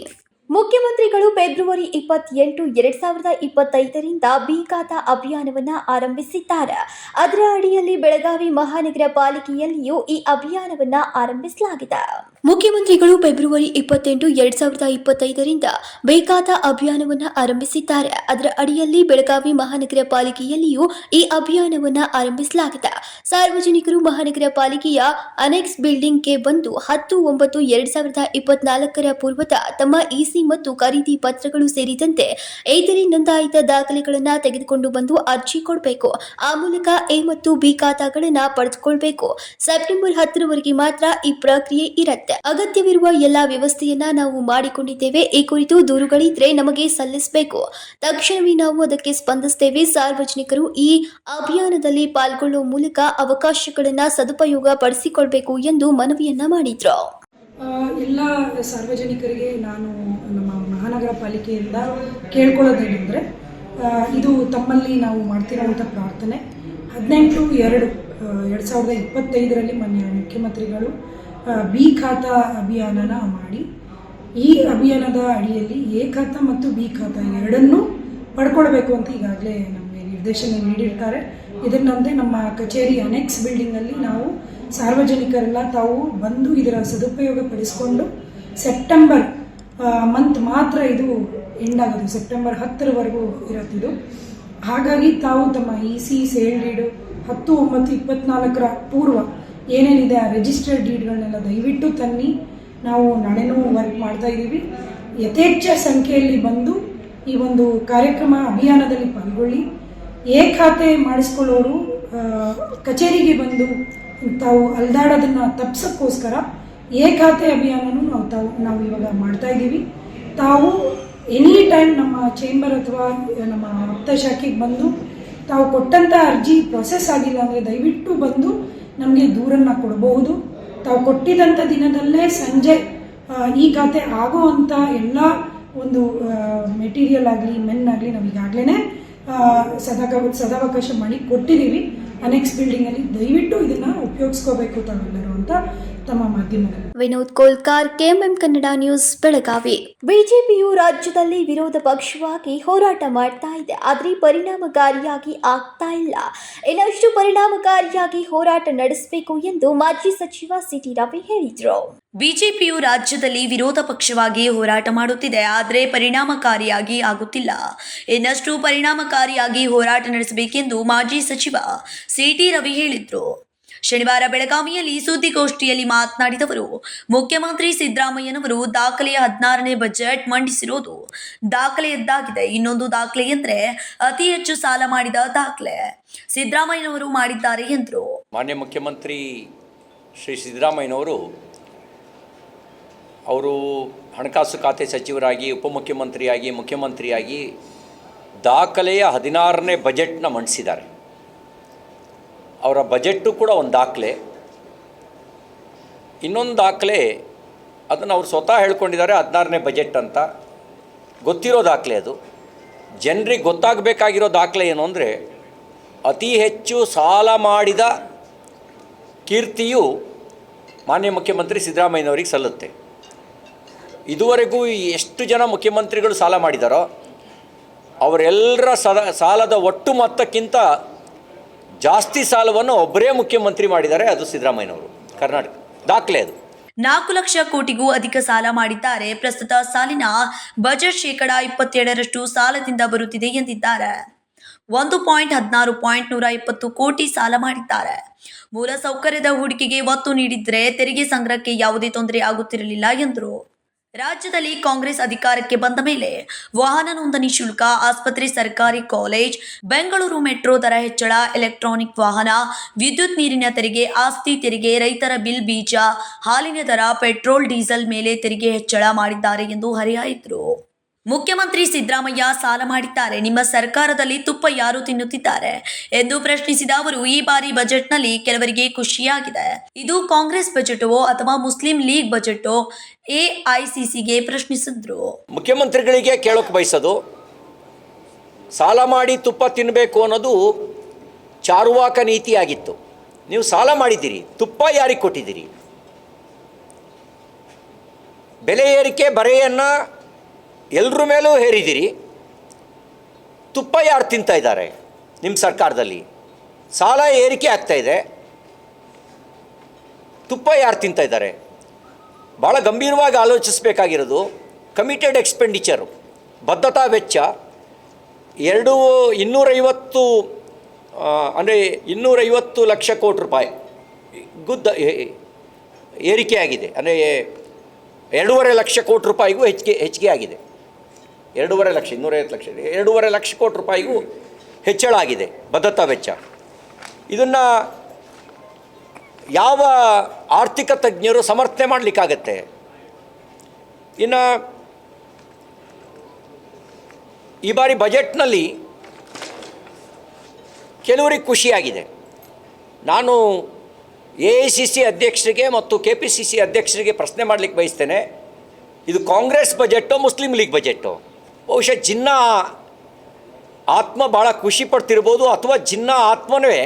ಮುಖ್ಯಮಂತ್ರಿಗಳು ಫೆಬ್ರವರಿ 28, 2025ರಿಂದ ಬಿ ಖಾತಾ ಅಭಿಯಾನವನ್ನು ಆರಂಭಿಸಿದ್ದಾರೆ. ಅದರ ಅಡಿಯಲ್ಲಿ ಬೆಳಗಾವಿ ಮಹಾನಗರ ಪಾಲಿಕೆಯಲ್ಲಿಯೂ ಈ ಅಭಿಯಾನವನ್ನು ಆರಂಭಿಸಲಾಗಿದೆ. ಮುಖ್ಯಮಂತ್ರಿಗಳು ಫೆಬ್ರವರಿ 28, 2025ರಿಂದ ಬೇಕಾದ ಅಭಿಯಾನವನ್ನು ಆರಂಭಿಸಿದ್ದಾರೆ. ಅದರ ಅಡಿಯಲ್ಲಿ ಬೆಳಗಾವಿ ಮಹಾನಗರ ಪಾಲಿಕೆಯಲ್ಲಿಯೂ ಈ ಅಭಿಯಾನವನ್ನು ಆರಂಭಿಸಲಾಗಿದೆ. ಸಾರ್ವಜನಿಕರು ಮಹಾನಗರ ಪಾಲಿಕೆಯ ಅನೆಕ್ಸ್ ಬಿಲ್ಡಿಂಗ್ಗೆ ಬಂದು 10/9/2024 ಪೂರ್ವದ ತಮ್ಮ ಇಸಿ ಮತ್ತು ಖರೀದಿ ಪತ್ರಗಳು ಸೇರಿದಂತೆ ಇತರೆ ನೋಂದಾಯಿತ ದಾಖಲೆಗಳನ್ನು ತೆಗೆದುಕೊಂಡು ಬಂದು ಅರ್ಜಿ ಕೊಡಬೇಕು. ಆ ಮೂಲಕ ಎ ಮತ್ತು ಬಿ ಖಾತಾಗಳನ್ನು ಪಡೆದುಕೊಳ್ಳಬೇಕು. ಸೆಪ್ಟೆಂಬರ್ 10ರವರೆಗೆ ಮಾತ್ರ ಈ ಪ್ರಕ್ರಿಯೆ ಇರುತ್ತೆ. ಅಗತ್ಯವಿರುವ ಎಲ್ಲಾ ವ್ಯವಸ್ಥೆಯನ್ನ ನಾವು ಮಾಡಿಕೊಂಡಿದ್ದೇವೆ. ಈ ಕುರಿತು ದೂರುಗಳಿದ್ರೆ ನಮಗೆ ಸಲ್ಲಿಸಬೇಕು. ತಕ್ಷಣವೇ ನಾವು ಅದಕ್ಕೆ ಸ್ಪಂದಿಸುತ್ತೇವೆ. ಸಾರ್ವಜನಿಕರು ಈ ಅಭಿಯಾನದಲ್ಲಿ ಪಾಲ್ಗೊಳ್ಳುವ ಮೂಲಕ ಅವಕಾಶಗಳನ್ನು ಸದುಪಯೋಗ ಪಡಿಸಿಕೊಳ್ಳಬೇಕು ಎಂದು ಮನವಿಯನ್ನ ಮಾಡಿದ್ರು. ಎಲ್ಲ ಸಾರ್ವಜನಿಕರಿಗೆ ನಾನು ನಮ್ಮ ಮಹಾನಗರ ಪಾಲಿಕೆಯಿಂದ ಕೇಳ್ಕೊಳ್ಳೋದೇನೆಂದರೆ, ಇದು ತಮ್ಮಲ್ಲಿ ನಾವು ಮಾಡ್ತಿರೋಂಥ ಪ್ರಾರ್ಥನೆ. 18/2/2025 ಮಾನ್ಯ ಮುಖ್ಯಮಂತ್ರಿಗಳು ಬಿ ಖಾತಾ ಅಭಿಯಾನನ ಮಾಡಿ, ಈ ಅಭಿಯಾನದ ಅಡಿಯಲ್ಲಿ ಎ ಖಾತಾ ಮತ್ತು ಬಿ ಖಾತಾ ಎರಡನ್ನೂ ಪಡ್ಕೊಳ್ಬೇಕು ಅಂತ ಈಗಾಗಲೇ ನಮಗೆ ನಿರ್ದೇಶನ ನೀಡಿರ್ತಾರೆ. ಇದನ್ನಂತೆ ನಮ್ಮ ಕಚೇರಿ ಅನೆಕ್ಸ್ ಬಿಲ್ಡಿಂಗಲ್ಲಿ ನಾವು ಸಾರ್ವಜನಿಕರೆಲ್ಲ ತಾವು ಬಂದು ಇದರ ಸದುಪಯೋಗ ಪಡಿಸ್ಕೊಂಡು ಸೆಪ್ಟೆಂಬರ್ ಮಂತ್ ಮಾತ್ರ ಇದು ಎಂಡ್ ಆಗೋದು. ಸೆಪ್ಟೆಂಬರ್ 10ರವರೆಗೂ ಇರುತ್ತಿದ್ದು. ಹಾಗಾಗಿ ತಾವು ತಮ್ಮ ಇಸಿ ಸೇಲ್ ಡೀಡು 10/9/24 ಪೂರ್ವ ಏನೇನಿದೆ ಆ ರಿಜಿಸ್ಟರ್ಡ್ ಡೀಡ್ಗಳನ್ನೆಲ್ಲ ದಯವಿಟ್ಟು ತನ್ನಿ. ನಾವು ನಾಳೆನೂ ವರ್ಕ್ ಮಾಡ್ತಾ ಇದ್ದೀವಿ. ಯಥೇಚ್ಛ ಸಂಖ್ಯೆಯಲ್ಲಿ ಬಂದು ಈ ಒಂದು ಕಾರ್ಯಕ್ರಮ ಅಭಿಯಾನದಲ್ಲಿ ಪಾಲ್ಗೊಳ್ಳಿ. ಎ ಖಾತೆ ಮಾಡಿಸ್ಕೊಳ್ಳೋರು ಕಚೇರಿಗೆ ಬಂದು ತಾವು ಅಲ್ದಾಡೋದನ್ನು ತಪ್ಪಿಸೋಕ್ಕೋಸ್ಕರ ಎ ಖಾತೆ ಅಭಿಯಾನನೂ ನಾವು ಇವಾಗ ಮಾಡ್ತಾ ಇದ್ದೀವಿ. ತಾವು ಎನಿ ಟೈಮ್ ನಮ್ಮ ಚೇಂಬರ್ ಅಥವಾ ನಮ್ಮ ಆಪ್ತ ಶಾಖೆಗೆ ಬಂದು ತಾವು ಕೊಟ್ಟಂಥ ಅರ್ಜಿ ಪ್ರೊಸೆಸ್ ಆಗಿಲ್ಲ ಅಂದರೆ ದಯವಿಟ್ಟು ಬಂದು ನಮಗೆ ದೂರನ್ನು ಕೊಡಬಹುದು. ತಾವು ಕೊಟ್ಟಿದ್ದಂಥ ದಿನದಲ್ಲೇ ಸಂಜೆ ಈ ಖಾತೆ ಆಗೋ ಅಂಥ ಎಲ್ಲ ಒಂದು ಮೆಟೀರಿಯಲ್ ಆಗಲಿ ಮೆನ್ನಾಗಲಿ ನಾವು ಈಗಾಗಲೇ ಸದಾವಕಾಶ ಮಾಡಿ ಕೊಟ್ಟಿದ್ದೀವಿ ಅನೆಕ್ಸ್ ಬಿಲ್ಡಿಂಗಲ್ಲಿ. ದಯವಿಟ್ಟು ಇದನ್ನು ಉಪಯೋಗಿಸ್ಕೋಬೇಕು ತಾವೆಲ್ಲರೂ ಅಂತ ತಮ್ಮ ಮಾಧ್ಯಮದಲ್ಲಿ. Vinod Kolkar, KMM Kannada news, Belagavi. ಬಿಜೆಪಿಯು ರಾಜ್ಯದಲ್ಲಿ ವಿರೋಧ ಪಕ್ಷವಾಗಿ ಹೋರಾಟ ಮಾಡ್ತಾ ಇದೆ, ಆದರೆ ಪರಿಣಾಮಕಾರಿಯಾಗಿ ಆಗ್ತಾ ಇಲ್ಲ. ಇನ್ನಷ್ಟು ಪರಿಣಾಮಕಾರಿಯಾಗಿ ಹೋರಾಟ ನಡೆಸಬೇಕು ಎಂದು ಮಾಜಿ ಸಚಿವ ಸಿಟಿ ರವಿ ಹೇಳಿದರು. ಬಿಜೆಪಿಯು ರಾಜ್ಯದಲ್ಲಿ ವಿರೋಧ ಪಕ್ಷವಾಗಿ ಹೋರಾಟ ಮಾಡುತ್ತಿದೆ, ಆದರೆ ಪರಿಣಾಮಕಾರಿಯಾಗಿ ಆಗುತ್ತಿಲ್ಲ. ಇನ್ನಷ್ಟು ಪರಿಣಾಮಕಾರಿಯಾಗಿ ಹೋರಾಟ ನಡೆಸಬೇಕೆಂದು ಮಾಜಿ ಸಚಿವ ಸಿಟಿ ರವಿ ಹೇಳಿದರು. ಶನಿವಾರ ಬೆಳಗಾವಿಯಲ್ಲಿ ಸುದ್ದಿಗೋಷ್ಠಿಯಲ್ಲಿ ಮಾತನಾಡಿದವರು, ಮುಖ್ಯಮಂತ್ರಿ ಸಿದ್ದರಾಮಯ್ಯನವರು ದಾಖಲೆಯ 16ನೇ ಬಜೆಟ್ ಮಂಡಿಸಿರುವುದು ದಾಖಲೆಯದ್ದಾಗಿದೆ. ಇನ್ನೊಂದು ದಾಖಲೆ ಎಂದರೆ ಅತಿ ಹೆಚ್ಚು ಸಾಲ ಮಾಡಿದ ದಾಖಲೆ ಸಿದ್ದರಾಮಯ್ಯನವರು ಮಾಡಿದ್ದಾರೆ ಎಂದರು. ಮಾನ್ಯ ಮುಖ್ಯಮಂತ್ರಿ ಶ್ರೀ ಸಿದ್ದರಾಮಯ್ಯನವರು ಅವರು ಹಣಕಾಸು ಖಾತೆ ಸಚಿವರಾಗಿ, ಉಪಮುಖ್ಯಮಂತ್ರಿಯಾಗಿ, ಮುಖ್ಯಮಂತ್ರಿಯಾಗಿ ದಾಖಲೆಯ 16ನೇ ಬಜೆಟ್ನ ಮಂಡಿಸಿದ್ದಾರೆ. ಅವರ ಬಜೆಟ್ಟು ಕೂಡ ಒಂದು ದಾಖಲೆ. ಇನ್ನೊಂದು ದಾಖಲೆ ಅದನ್ನು ಅವರು ಸ್ವತಃ ಹೇಳ್ಕೊಂಡಿದ್ದಾರೆ 16ನೇ ಬಜೆಟ್ ಅಂತ. ಗೊತ್ತಿರೋ ದಾಖಲೆ ಅದು. ಜನರಿಗೆ ಗೊತ್ತಾಗಬೇಕಾಗಿರೋ ದಾಖಲೆ ಏನು ಅಂದರೆ, ಅತಿ ಹೆಚ್ಚು ಸಾಲ ಮಾಡಿದ ಕೀರ್ತಿಯು ಮಾನ್ಯ ಮುಖ್ಯಮಂತ್ರಿ ಸಿದ್ದರಾಮಯ್ಯನವರಿಗೆ ಸಲ್ಲುತ್ತೆ. ಇದುವರೆಗೂ ಎಷ್ಟು ಜನ ಮುಖ್ಯಮಂತ್ರಿಗಳು ಸಾಲ ಮಾಡಿದಾರೋ ಅವರೆಲ್ಲರ ಸಾಲದ ಒಟ್ಟು ಮೊತ್ತಕ್ಕಿಂತ ಜಾಸ್ತಿ ಸಾಲವನ್ನು ಒಬ್ಬರೇ ಮುಖ್ಯಮಂತ್ರಿ ಮಾಡಿದ್ದಾರೆ, ಅದು ಸಿದ್ದರಾಮಯ್ಯನವರು. ಕರ್ನಾಟಕ ದಾಖಲೆ ಅದು. 4 ಲಕ್ಷ ಕೋಟಿಗೂ ಅಧಿಕ ಸಾಲ ಮಾಡಿದ್ದಾರೆ. ಪ್ರಸ್ತುತ ಸಾಲಿನ ಬಜೆಟ್ 27% ಸಾಲದಿಂದ ಬರುತ್ತಿದೆ ಎಂದಿದ್ದಾರೆ. 1.16.120 ಕೋಟಿ ಸಾಲ ಮಾಡಿದ್ದಾರೆ. ಮೂಲ ಸೌಕರ್ಯದ ಹೂಡಿಕೆಗೆ ಒತ್ತು ನೀಡಿದ್ರೆ ತೆರಿಗೆ ಸಂಗ್ರಹಕ್ಕೆ ಯಾವುದೇ ತೊಂದರೆ ಆಗುತ್ತಿರಲಿಲ್ಲ ಎಂದರು. ರಾಜ್ಯದಲ್ಲಿ ಕಾಂಗ್ರೆಸ್ ಅಧಿಕಾರಕ್ಕೆ ಬಂದ ಮೇಲೆ ವಾಹನ ನೋಂದಣಿ ಶುಲ್ಕ, ಆಸ್ಪತ್ರೆ, ಸರ್ಕಾರಿ ಕಾಲೇಜ್, ಬೆಂಗಳೂರು ಮೆಟ್ರೋ ದರ ಹೆಚ್ಚಳ, ಎಲೆಕ್ಟ್ರಾನಿಕ್ ವಾಹನ, ವಿದ್ಯುತ್, ನೀರಿನ ತೆರಿಗೆ, ಆಸ್ತಿ ತೆರಿಗೆ, ರೈತರ ಬಿಲ್, ಬೀಜ, ಹಾಲಿನ ದರ, ಪೆಟ್ರೋಲ್, ಡೀಸೆಲ್ ಮೇಲೆ ತೆರಿಗೆ ಹೆಚ್ಚಳ ಮಾಡಿದ್ದಾರೆ ಎಂದು ಹರಿಹಾಯ್ದರು. ಮುಖ್ಯಮಂತ್ರಿ ಸಿದ್ದರಾಮಯ್ಯ ಸಾಲ ಮಾಡಿದ್ದಾರೆ, ನಿಮ್ಮ ಸರ್ಕಾರದಲ್ಲಿ ತುಪ್ಪ ಯಾರು ತಿನ್ನುತ್ತಿದ್ದಾರೆ ಎಂದು ಪ್ರಶ್ನಿಸಿದ ಅವರು, ಈ ಬಾರಿ ಬಜೆಟ್ನಲ್ಲಿ ಕೆಲವರಿಗೆ ಖುಷಿಯಾಗಿದೆ. ಇದು ಕಾಂಗ್ರೆಸ್ ಬಜೆಟೋ ಅಥವಾ ಮುಸ್ಲಿಂ ಲೀಗ್ ಬಜೆಟೋ ಎಐಸಿಸಿಗೆ ಪ್ರಶ್ನಿಸಿದ್ರು. ಮುಖ್ಯಮಂತ್ರಿಗಳಿಗೆ ಕೇಳೋಕೆ ಬಯಸೋದು, ಸಾಲ ಮಾಡಿ ತುಪ್ಪ ತಿನ್ನಬೇಕು ಅನ್ನೋದು ಚಾರುವಾಕ ನೀತಿಯಾಗಿತ್ತು. ನೀವು ಸಾಲ ಮಾಡಿದ್ದೀರಿ, ತುಪ್ಪ ಯಾರಿಗೆ ಕೊಟ್ಟಿದ್ದೀರಿ? ಬೆಲೆ ಏರಿಕೆ ಬರೆಯನ್ನು ಎಲ್ಲರ ಮೇಲೂ ಹೇರಿದ್ದೀರಿ, ತುಪ್ಪ ಯಾರು ತಿಂತಾ ಇದ್ದಾರೆ ನಿಮ್ಮ ಸರ್ಕಾರದಲ್ಲಿ? ಸಾಲ ಏರಿಕೆ ಆಗ್ತಾ ಇದೆ, ತುಪ್ಪ ಯಾರು ತಿಂತಾ ಇದ್ದಾರೆ? ಭಾಳ ಗಂಭೀರವಾಗಿ ಆಲೋಚಿಸಬೇಕಾಗಿರೋದು ಕಮಿಟೆಡ್ ಎಕ್ಸ್ಪೆಂಡಿಚರು, ಬದ್ಧತಾ ವೆಚ್ಚ 250 ಅಂದರೆ 250 ಲಕ್ಷ ಕೋಟಿ ರೂಪಾಯಿ ಏರಿಕೆಯಾಗಿದೆ. ಅಂದರೆ 2.5 ಲಕ್ಷ ಕೋಟಿ ರೂಪಾಯಿಗೂ ಹೆಚ್ಚಿಗೆ ಆಗಿದೆ. 2.5 ಲಕ್ಷ 250 ಲಕ್ಷ 2.5 ಲಕ್ಷ ಕೋಟಿ ರೂಪಾಯಿಗೂ ಹೆಚ್ಚಳ ಆಗಿದೆ ಬದ್ಧತಾ ವೆಚ್ಚ. ಇದನ್ನು ಯಾವ ಆರ್ಥಿಕ ತಜ್ಞರು ಸಮರ್ಥನೆ ಮಾಡಲಿಕ್ಕಾಗತ್ತೆ? ಇನ್ನು ಈ ಬಾರಿ ಬಜೆಟ್ನಲ್ಲಿ ಕೆಲವರಿಗೆ ಖುಷಿಯಾಗಿದೆ. ನಾನು AICC ಅಧ್ಯಕ್ಷರಿಗೆ ಮತ್ತು KPCC ಅಧ್ಯಕ್ಷರಿಗೆ ಪ್ರಶ್ನೆ ಮಾಡಲಿಕ್ಕೆ ಬಯಸ್ತೇನೆ, ಇದು ಕಾಂಗ್ರೆಸ್ ಬಜೆಟ್ಟೋ ಮುಸ್ಲಿಂ ಲೀಗ್ ಬಜೆಟ್ಟೋ? ಬಹುಶಃ ಜಿನ್ನಾ ಆತ್ಮ ಭಾಳ ಖುಷಿ ಪಡ್ತಿರ್ಬೋದು, ಅಥವಾ ಜಿನ್ನಾ ಆತ್ಮವೇ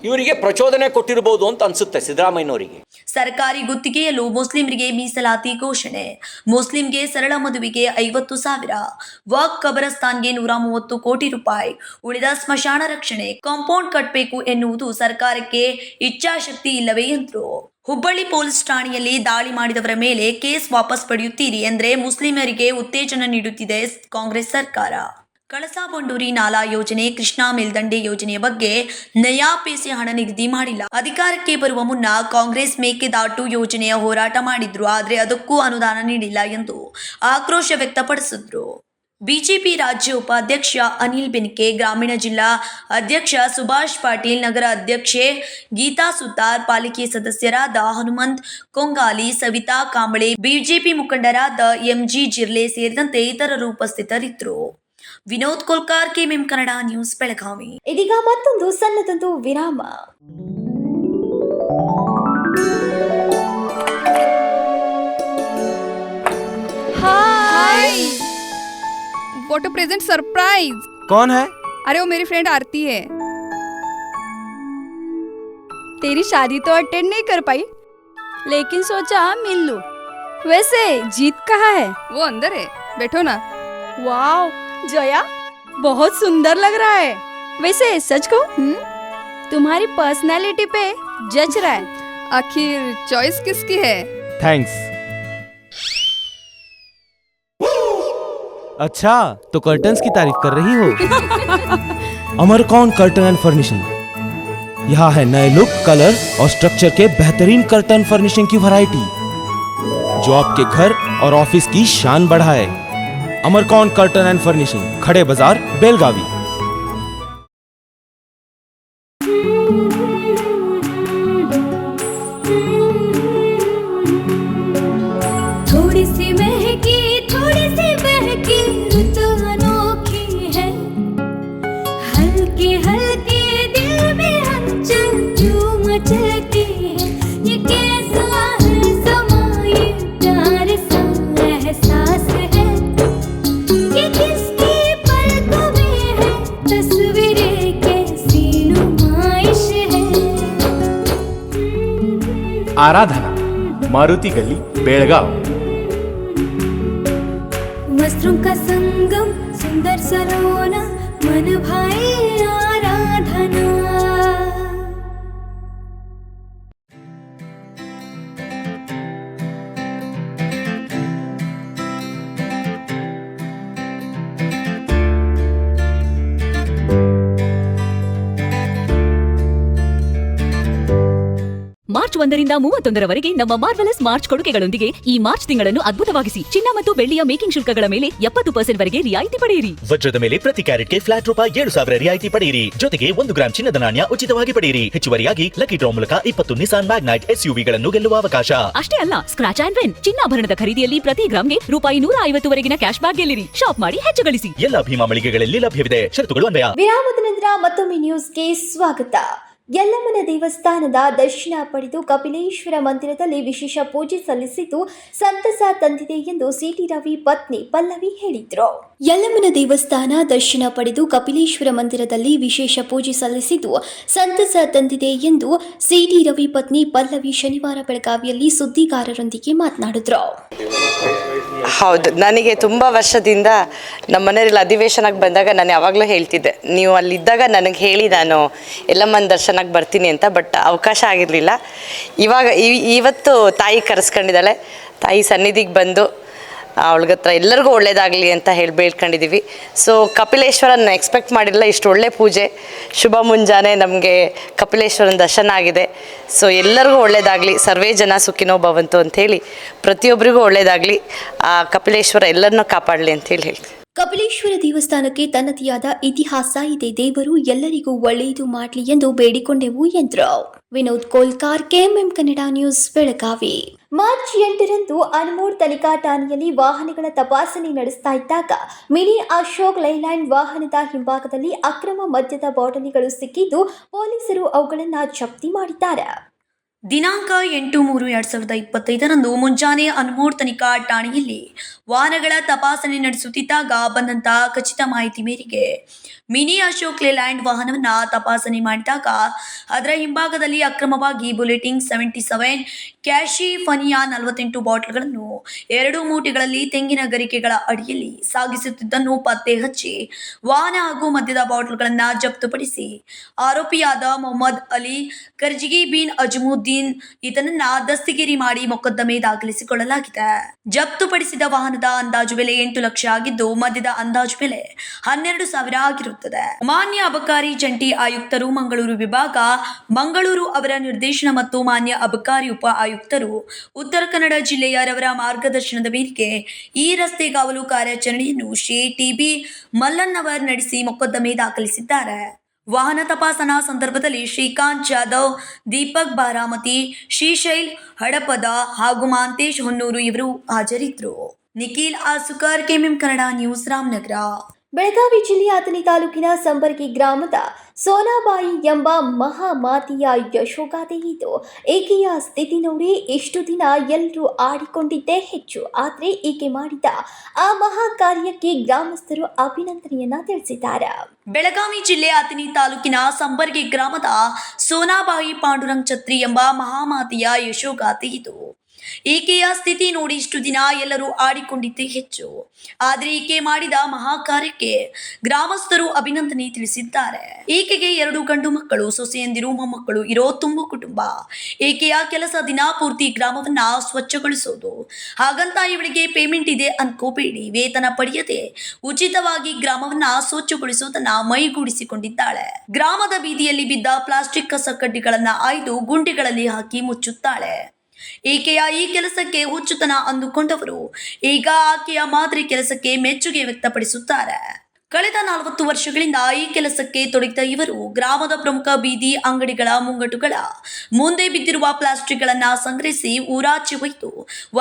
ಇವರಿಗೆ ಪ್ರಚೋದನೆ ಕೊಟ್ಟಿರ್ಬೋದು ಅಂತ ಅನಿಸುತ್ತೆ ಸಿದ್ದರಾಮಯ್ಯನವರಿಗೆ. ಸರ್ಕಾರಿ ಗುತ್ತಿಗೆಯಲ್ಲೂ ಮುಸ್ಲಿಮರಿಗೆ ಮೀಸಲಾತಿ ಘೋಷಣೆ. ಮುಸ್ಲಿಂಗೆ ಸರಳ ಮದುವೆಗೆ 50,000, ವಕ್ಫ್ ಖಬರಸ್ತಾನ್ಗೆ 130 ಕೋಟಿ ರೂಪಾಯಿ, ಉಳಿದ ಸ್ಮಶಾನ ರಕ್ಷಣೆ, ಕಾಂಪೌಂಡ್ ಕಟ್ಟಬೇಕು ಎನ್ನುವುದು ಸರ್ಕಾರಕ್ಕೆ ಇಚ್ಛಾಶಕ್ತಿ ಇಲ್ಲವೇ ಎಂದರು. ಹುಬ್ಬಳ್ಳಿ ಪೊಲೀಸ್ ಠಾಣೆಯಲ್ಲಿ ದಾಳಿ ಮಾಡಿದವರ ಮೇಲೆ ಕೇಸ್ ವಾಪಸ್ ಪಡೆಯುತ್ತೀರಿ ಎಂದರೆ ಮುಸ್ಲಿಮರಿಗೆ ಉತ್ತೇಜನ ನೀಡುತ್ತಿದೆ ಕಾಂಗ್ರೆಸ್ ಸರ್ಕಾರ. ಕಳಸಾ ಬಂಡೂರಿ ನಾಲಾ ಯೋಜನೆ, ಕೃಷ್ಣಾ ಮೇಲ್ದಂಡೆ ಯೋಜನೆಯ ಬಗ್ಗೆ ನಯಾ ಪೈಸೆ ಹಣ ನಿಗದಿ ಮಾಡಿಲ್ಲ. ಅಧಿಕಾರಕ್ಕೆ ಬರುವ ಮುನ್ನ ಕಾಂಗ್ರೆಸ್ ಮೇಕೆದಾಟು ಯೋಜನೆಯ ಹೋರಾಟ ಮಾಡಿದ್ರು, ಆದರೆ ಅದಕ್ಕೂ ಅನುದಾನ ನೀಡಿಲ್ಲ ಎಂದು ಆಕ್ರೋಶ ವ್ಯಕ್ತಪಡಿಸಿದ್ರು. ಬಿಜೆಪಿ ರಾಜ್ಯ ಉಪಾಧ್ಯಕ್ಷ ಅನಿಲ್ ಬೆನ್ಕೆ, ಗ್ರಾಮೀಣ ಜಿಲ್ಲಾ ಅಧ್ಯಕ್ಷ ಸುಭಾಷ್ ಪಾಟೀಲ್, ನಗರ ಅಧ್ಯಕ್ಷೆ ಗೀತಾ ಸುತಾರ್, ಪಾಲಿಕೆ ಸದಸ್ಯರಾದ ಹನುಮಂತ್ ಕೊಂಗಾಲಿ, ಸವಿತಾ ಕಾಂಬಳೆ, ಬಿಜೆಪಿ ಮುಖಂಡರಾದ MG ಜಿರ್ಲೆ ಸೇರಿದಂತೆ ಇತರರು ಉಪಸ್ಥಿತರಿದ್ದರು. Vinod Kolkar, KMM Kannada news, Belagavi. ಇದೀಗ ಮತ್ತೊಂದು ಸಣ್ಣದೊಂದು ವಿರಾಮ. हाय, व्हाट अ प्रेजेंट सरप्राइज। कौन है? अरे वो मेरी फ्रेंड आरती है। तेरी शादी तो अटेंड नहीं कर पाई, लेकिन सोचा मिल लूं। वैसे जीत कहाँ है? वो अंदर है, बैठो ना। वाओ जया, बहुत सुंदर लग रहा है। वैसे सच कहूं, तुम्हारी पर्सनालिटी पे जज रहा है। आखिर चॉइस किसकी है? थैंक्स। अच्छा, तो कर्टन्स की तारीफ कर रही हो? अमरकौन कर्टन एंड फर्निशिंग, यहाँ है नए लुक, कलर और स्ट्रक्चर के बेहतरीन कर्टन फर्निशिंग की वैरायटी, जो आपके घर और ऑफिस की शान बढ़ाए। अमरकौन कर्टन एंड फर्निशिंग, खड़े बाजार, बेलगावी। थोड़ी सी महकी, थोड़ी सी बहकी, रुत अनोखी है, हल्के हल्के दिल में हलचल जो मचलती है। ये कैसा है समा, ये प्यार सा एहसास है, ये किसकी पलकों में है, तस्वीरें कैसी नुमाइश है। आराधना, मारुति गली, बेलगाव। वस्त्रों का संगम, सुंदर सलोना, मन भाई आराधना। ಮಾರ್ಚ್ 1ರಿಂದ 31ರವರೆಗೆ ನಮ್ಮ ಮಾರ್ವೆಲಸ್ ಮಾರ್ಚ್ ಕೊಡುಗೆಗಳೊಂದಿಗೆ ಈ ಮಾರ್ಚ್ ತಿಂಗಳನ್ನು ಅದ್ಭುತವಾಗಿಸಿ. ಚಿನ್ನ ಮತ್ತು ಬೆಳ್ಳಿಯ ಮೇಕಿಂಗ್ ಶುಲ್ಕಗಳ ಮೇಲೆ 70% ವರೆಗೆ ರಿಯಾಯಿತಿ ಪಡೆಯಿರಿ. ವಜ್ರದ ಮೇಲೆ ಪ್ರತಿ ಕ್ಯಾರೆಟ್ಗೆ ಫ್ಲಾಟ್ ರೂಪಾಯಿ 7,000 ರಿಯಾಯಿತಿ ಪಡೆಯಿರಿ. ಜೊತೆಗೆ 1 ಗ್ರಾಂ ಚಿನ್ನದ ನಾಣ್ಯ ಉಚಿತವಾಗಿ ಪಡೆಯಿರಿ. ಹೆಚ್ಚುವರಿಯಾಗಿ ಲಕ್ಕಿ ಡ್ರಾ ಮೂಲಕ 20 ನಿಸಾನ್ ಮ್ಯಾಗ್ನೈಟ್ SUVಗಳನ್ನು ಗೆಲ್ಲುವ ಅವಕಾಶ. ಅಷ್ಟೇ ಅಲ್ಲ, ಸ್ಕ್ರಾಚ್ ಅಂಡ್ ವಿನ್ ಚಿನ್ನಾಭರಣದ ಖರೀದಿಯಲ್ಲಿ ಪ್ರತಿ ಗ್ರಾಂಗೆ ರೂಪಾಯಿ 150 ವರೆಗಿನ ಕ್ಯಾಶ್ ಬ್ಯಾಕ್ ಗೆಲ್ಲಿರಿ. ಶಾಪ್ ಮಾಡಿ ಹೆಚ್ಚು ಗಳಿಸಿ. ಎಲ್ಲ ಭೀಮಾ ಮಳಿಗೆಗಳಲ್ಲಿ ಲಭ್ಯವಿದೆ. ಷರತ್ತುಗಳು ಅನ್ವಯ. ವಿರಾಮದ ನಂತರ ಮತ್ತೊಮ್ಮೆ ನ್ಯೂಸ್ಗೆ ಸ್ವಾಗತ. ಯಲ್ಲಮ್ಮನ ದೇವಸ್ಥಾನದ ದರ್ಶನ ಪಡೆದು ಕಪಿಲೇಶ್ವರ ಮಂದಿರದಲ್ಲಿ ವಿಶೇಷ ಪೂಜೆ ಸಲ್ಲಿಸಿದ್ದು ಸಂತಸ ತಂದಿದೆ ಎಂದು ಸಿಟಿ ರವಿ ಪತ್ನಿ ಪಲ್ಲವಿ ಹೇಳಿದರು. ಯಲ್ಲಮ್ಮನ ದೇವಸ್ಥಾನ ದರ್ಶನ ಪಡೆದು ಕಪಿಲೇಶ್ವರ ಮಂದಿರದಲ್ಲಿ ವಿಶೇಷ ಪೂಜೆ ಸಲ್ಲಿಸಿದ್ದು ಸಂತಸ ತಂದಿದೆ ಎಂದು ಸಿಟಿ ರವಿ ಪತ್ನಿ ಪಲ್ಲವಿ ಶನಿವಾರ ಬೆಳಗಾವಿಯಲ್ಲಿ ಸುದ್ದಿಗಾರರೊಂದಿಗೆ ಮಾತನಾಡಿದರು. ಹೌದು, ನನಗೆ ತುಂಬ ವರ್ಷದಿಂದ ನಮ್ಮ ಮನೆಯಲ್ಲಿ ಅಧಿವೇಶನಕ್ಕೆ ಬಂದಾಗ ನಾನು ಯಾವಾಗಲೂ ಹೇಳ್ತಿದ್ದೆ, ನೀವು ಅಲ್ಲಿದ್ದಾಗ ನನಗೆ ಹೇಳಿ ನಾನು ಎಲ್ಲಮ್ಮನ ದರ್ಶನಕ್ಕೆ ಬರ್ತೀನಿ ಅಂತ. ಬಟ್ ಅವಕಾಶ ಆಗಿರಲಿಲ್ಲ. ಇವತ್ತು ತಾಯಿ ಕರೆಸ್ಕೊಂಡಿದ್ದಾಳೆ. ತಾಯಿ ಸನ್ನಿಧಿಗೆ ಬಂದು ಅವಳಿಗತ್ರ ಎಲ್ಲರಿಗೂ ಒಳ್ಳೇದಾಗಲಿ ಅಂತ ಹೇಳಿ ಬೇಡ್ಕೊಂಡಿದ್ದೀವಿ. ಸೊ ಕಪಿಲೇಶ್ವರನ ಎಕ್ಸ್ಪೆಕ್ಟ್ ಮಾಡಿರಲಿಲ್ಲ, ಇಷ್ಟು ಒಳ್ಳೆ ಪೂಜೆ ಶುಭ ಮುಂಜಾನೆ ನಮಗೆ ಕಪಿಲೇಶ್ವರನ ದರ್ಶನ ಆಗಿದೆ. ಸೊ ಎಲ್ಲರಿಗೂ ಒಳ್ಳೇದಾಗಲಿ, ಸರ್ವೇ ಜನ ಸುಖಿನೋ ಭವಂತು ಅಂಥೇಳಿ ಪ್ರತಿಯೊಬ್ಬರಿಗೂ ಒಳ್ಳೇದಾಗಲಿ, ಆ ಕಪಿಲೇಶ್ವರ ಎಲ್ಲರನ್ನೂ ಕಾಪಾಡಲಿ ಅಂತೇಳಿ ಹೇಳ್ತೀವಿ. ಕಪಿಲೇಶ್ವರ ದೇವಸ್ಥಾನಕ್ಕೆ ತನ್ನದೇ ಆದ ಇತಿಹಾಸ ಇದೆ. ದೇವರು ಎಲ್ಲರಿಗೂ ಒಳ್ಳೆಯದು ಮಾಡಲಿ ಎಂದು ಬೇಡಿಕೊಂಡೆವು ಎಂದರು. Vinod Kolkar, KMM Kannada news, Belagavi. March 8ರಂದು ಅನ್ಮೋಡ್ ತನಿಖಾ ಠಾಣೆಯಲ್ಲಿ ವಾಹನಗಳ ತಪಾಸಣೆ ನಡೆಸ್ತಾ ಇದ್ದಾಗ ಮಿನಿ ಅಶೋಕ್ ಲೈಲ್ಯಾಂಡ್ ವಾಹನದ ಹಿಂಭಾಗದಲ್ಲಿ ಅಕ್ರಮ ಮದ್ಯದ ಬಾಟಲಿಗಳು ಸಿಕ್ಕಿದ್ದು ಪೊಲೀಸರು ಅವುಗಳನ್ನು ಜಪ್ತಿ ಮಾಡಿದ್ದಾರೆ. ದಿನಾಂಕ 8/3/2025ರಂದು ಮುಂಜಾನೆ ಅನ್ಮೋಡ್ ತನಿಖಾ ಠಾಣೆಯಲ್ಲಿ ವಾಹನಗಳ ತಪಾಸಣೆ ನಡೆಸುತ್ತಿದ್ದಾಗ ಬಂದಂತಹ ಖಚಿತ ಮಾಹಿತಿ ಮೇರೆಗೆ ಮಿನಿ ಅಶೋಕ್ ಲೇಲ್ಯಾಂಡ್ ವಾಹನವನ್ನು ತಪಾಸಣೆ ಮಾಡಿದಾಗ ಅದರ ಹಿಂಭಾಗದಲ್ಲಿ ಅಕ್ರಮವಾಗಿ ಬುಲೆಟಿಂಗ್ 77 ಕ್ಯಾಶಿಫನಿಯಾ 48 ಬಾಟಲ್ಗಳನ್ನು 2 ಮೂಟೆಗಳಲ್ಲಿ ತೆಂಗಿನ ಗರಿಕೆಗಳ ಅಡಿಯಲ್ಲಿ ಸಾಗಿಸುತ್ತಿದ್ದನ್ನು ಪತ್ತೆ ಹಚ್ಚಿ ವಾಹನ ಹಾಗೂ ಮದ್ಯದ ಬಾಟಲ್ಗಳನ್ನು ಜಪ್ತುಪಡಿಸಿ ಆರೋಪಿಯಾದ ಮೊಹಮ್ಮದ್ ಅಲಿ ಕರ್ಜಿಗಿ ಬಿನ್ ಅಜಮುದ್ದೀನ್ ಈತನನ್ನ ದಸ್ತಗಿರಿ ಮಾಡಿ ಮೊಕದ್ದಮೆ ದಾಖಲಿಸಿಕೊಳ್ಳಲಾಗಿದೆ. ಜಪ್ತುಪಡಿಸಿದ ವಾಹನದ ಅಂದಾಜು ಬೆಲೆ 8 ಲಕ್ಷ ಆಗಿದ್ದು ಮದ್ಯದ ಅಂದಾಜು ಬೆಲೆ 12,000 ಆಗಿರುತ್ತದೆ. ಮಾನ್ಯ ಅಬಕಾರಿ ಜಂಟಿ ಆಯುಕ್ತರು ಮಂಗಳೂರು ವಿಭಾಗ ಮಂಗಳೂರು ಅವರ ನಿರ್ದೇಶನ ಮತ್ತು ಮಾನ್ಯ ಅಬಕಾರಿ ಉಪ ಆಯುಕ್ತರು ಉತ್ತರ ಕನ್ನಡ ಜಿಲ್ಲೆಯವರ ಮಾರ್ಗದರ್ಶನದ ಮೇರೆಗೆ ಈ ರಸ್ತೆ ಕಾವಲು ಕಾರ್ಯಾಚರಣೆಯನ್ನು ಶ್ರೀ ಟಿ.ಬಿ. ಮಲ್ಲನ್ನವರ್ ನಡೆಸಿ ಮೊಕದ್ದಮೆ ದಾಖಲಿಸಿದ್ದಾರೆ. ವಾಹನ ತಪಾಸಣಾ ಸಂದರ್ಭದಲ್ಲಿ ಶ್ರೀಕಾಂತ್ ಜಾಧವ್, ದೀಪಕ್ ಬಾರಾಮತಿ, ಶ್ರೀಶೈಲ್ ಹಡಪದ ಹಾಗೂ ಮಾಂತೇಶ್ ಹೊನ್ನೂರು ಇವರು ಹಾಜರಿದ್ದರು. Nikhil Asukar, KMM Kannada news, Ramanagara. ಬೆಳಗಾವಿ ಜಿಲ್ಲೆಯ ಅಥಣಿ ತಾಲೂಕಿನ ಸಂಬರ್ಗಿ ಗ್ರಾಮದ ಸೋನಾಬಾಯಿ ಎಂಬ ಮಹಾಮಾತೆಯ ಯಶೋಗಾಥೆ ಇದು. ಈಕೆಯ ಸ್ಥಿತಿ ನೋಡಿ ಇಷ್ಟು ದಿನ ಎಲ್ಲರೂ ಆಡಿಕೊಂಡಿದ್ದೇ ಹೆಚ್ಚು. ಆದರೆ ಈಕೆ ಮಾಡಿದ ಆ ಮಹಾ ಕಾರ್ಯಕ್ಕೆ ಗ್ರಾಮಸ್ಥರು ಅಭಿನಂದನೆಯನ್ನ ತಿಳಿಸಿದ್ದಾರೆ. ಬೆಳಗಾವಿ ಜಿಲ್ಲೆ ಅಥಣಿ ತಾಲೂಕಿನ ಸಂಬರ್ಗಿ ಗ್ರಾಮದ ಸೋನಾಬಾಯಿ ಪಾಂಡುರಂಗ್ ಛತ್ರಿ ಎಂಬ ಮಹಾಮಾತೆಯ ಯಶೋಗಾಥೆ ಇದು. ಈಕೆಯ ಸ್ಥಿತಿ ನೋಡಿ ಇಷ್ಟು ದಿನ ಎಲ್ಲರೂ ಆಡಿಕೊಂಡಿದ್ದೇ ಹೆಚ್ಚು. ಆದರೆ ಈಕೆ ಮಾಡಿದ ಮಹಾಕಾರ್ಯಕ್ಕೆ ಗ್ರಾಮಸ್ಥರು ಅಭಿನಂದನೆ ತಿಳಿಸಿದ್ದಾರೆ. ಈಕೆಗೆ 2 ಗಂಡು ಮಕ್ಕಳು, ಸೊಸೆಯಂದಿರು, ಮೊಮ್ಮಕ್ಕಳು ಇರೋ ತುಂಬು ಕುಟುಂಬ. ಈಕೆಯ ಕೆಲಸ ದಿನ ಪೂರ್ತಿ ಗ್ರಾಮವನ್ನ ಸ್ವಚ್ಛಗೊಳಿಸೋದು. ಹಾಗಂತ ಇವಳಿಗೆ ಪೇಮೆಂಟ್ ಇದೆ ಅನ್ಕೋಬೇಡಿ. ವೇತನ ಪಡೆಯದೆ ಉಚಿತವಾಗಿ ಗ್ರಾಮವನ್ನ ಸ್ವಚ್ಛಗೊಳಿಸೋದನ್ನ ಮೈಗೂಡಿಸಿಕೊಂಡಿದ್ದಾಳೆ. ಗ್ರಾಮದ ಬೀದಿಯಲ್ಲಿ ಬಿದ್ದ ಪ್ಲಾಸ್ಟಿಕ್ ಕಸ ಕಡ್ಡಿಗಳನ್ನ ಆಯ್ದು ಗುಂಡಿಗಳಲ್ಲಿ ಹಾಕಿ ಮುಚ್ಚುತ್ತಾಳೆ. ಈಕೆಯ ಈ ಕೆಲಸಕ್ಕೆ ಹುಚ್ಚುತನ ಅಂದುಕೊಂಡವರು ಈಗ ಆಕೆಯ ಮಾದರಿ ಕೆಲಸಕ್ಕೆ ಮೆಚ್ಚುಗೆ ವ್ಯಕ್ತಪಡಿಸುತ್ತಾರೆ. ಕಳೆದ 40 ವರ್ಷಗಳಿಂದ ಈ ಕೆಲಸಕ್ಕೆ ತೊಡಗಿದ ಇವರು ಗ್ರಾಮದ ಪ್ರಮುಖ ಬೀದಿ ಅಂಗಡಿಗಳ ಮುಂಗಟ್ಟುಗಳ ಮುಂದೆ ಬಿದ್ದಿರುವ ಪ್ಲಾಸ್ಟಿಕ್ಗಳನ್ನ ಸಂಗ್ರಹಿಸಿ ಊರಾಚೆ ಒಯ್ದು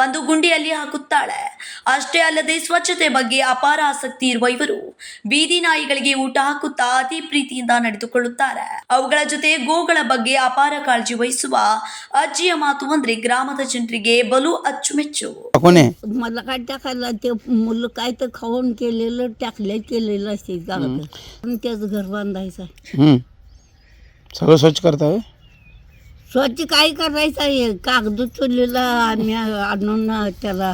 ಒಂದು ಗುಂಡಿಯಲ್ಲಿ ಹಾಕುತ್ತಾಳೆ. ಅಷ್ಟೇ ಅಲ್ಲದೆ ಸ್ವಚ್ಛತೆ ಬಗ್ಗೆ ಅಪಾರ ಆಸಕ್ತಿ ಇರುವ ಇವರು ಬೀದಿ ನಾಯಿಗಳಿಗೆ ಊಟ ಹಾಕುತ್ತಾ ಅತಿ ಪ್ರೀತಿಯಿಂದ ನಡೆದುಕೊಳ್ಳುತ್ತಾರೆ. ಅವುಗಳ ಜೊತೆ ಗೋಗಳ ಬಗ್ಗೆ अपार काळजी वहिसुव अज्जिय मातु ಅಂದ್ರೆ ಗ್ರಾಮದ ಜನರಿಗೆ ಬಲು ಅಚ್ಚುಮೆಚ್ಚು. मला काय टाकायला ते मुलं काय तर खाऊन केलेलं केलेलं असते गावात. त्याच घर बांधायचं. सगळं स्वच्छ करताय? स्वच्छ काय करायचं आहे, कागद चुलीला आम्ही आणून त्याला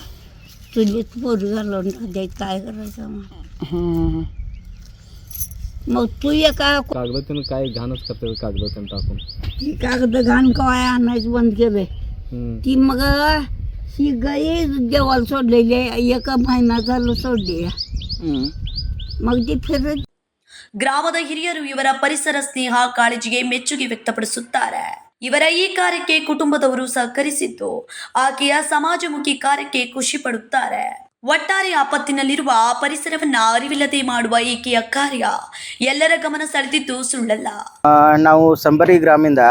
चुलीत पोरी घालून द्यायचं. काय करायचं मग तू एका कागदातून काय घाणच करते, कागदातून टाकून ती कागद घाण कवाय आणायचं बंद केलंय. ती मग ही गाई देवाला सोडलेली आहे. 1 महिना झालं सोडली. मग ती फिरत ಗ್ರಾಮದ ಹಿರಿಯರು ಇವರ ಪರಿಸರ ಸ್ನೇಹ ಕಾಳಜಿಗೆ ಮೆಚ್ಚುಗೆ ವ್ಯಕ್ತಪಡಿಸುತ್ತಾರೆ. ಇವರ ಈ ಕಾರ್ಯಕ್ಕೆ ಕುಟುಂಬದವರು ಸಹಕರಿಸಿದ್ದು ಆಕೆಯ ಸಮಾಜಮುಖಿ ಕಾರ್ಯಕ್ಕೆ ಖುಷಿ ಪಡುತ್ತಾರೆ. ಒಟ್ಟಾರೆ ಆಪತ್ತಿನಲ್ಲಿರುವ ಪರಿಸರವನ್ನ ಅರಿವಿಲ್ಲದೆ ಮಾಡುವ ಈಕೆಯ ಕಾರ್ಯ ಎಲ್ಲರ ಗಮನ ಸೆಳೆದಿದ್ದು ಸುಳ್ಳಲ್ಲ. ನಾವು ಸಂಬರಿ ಗ್ರಾಮದಿಂದ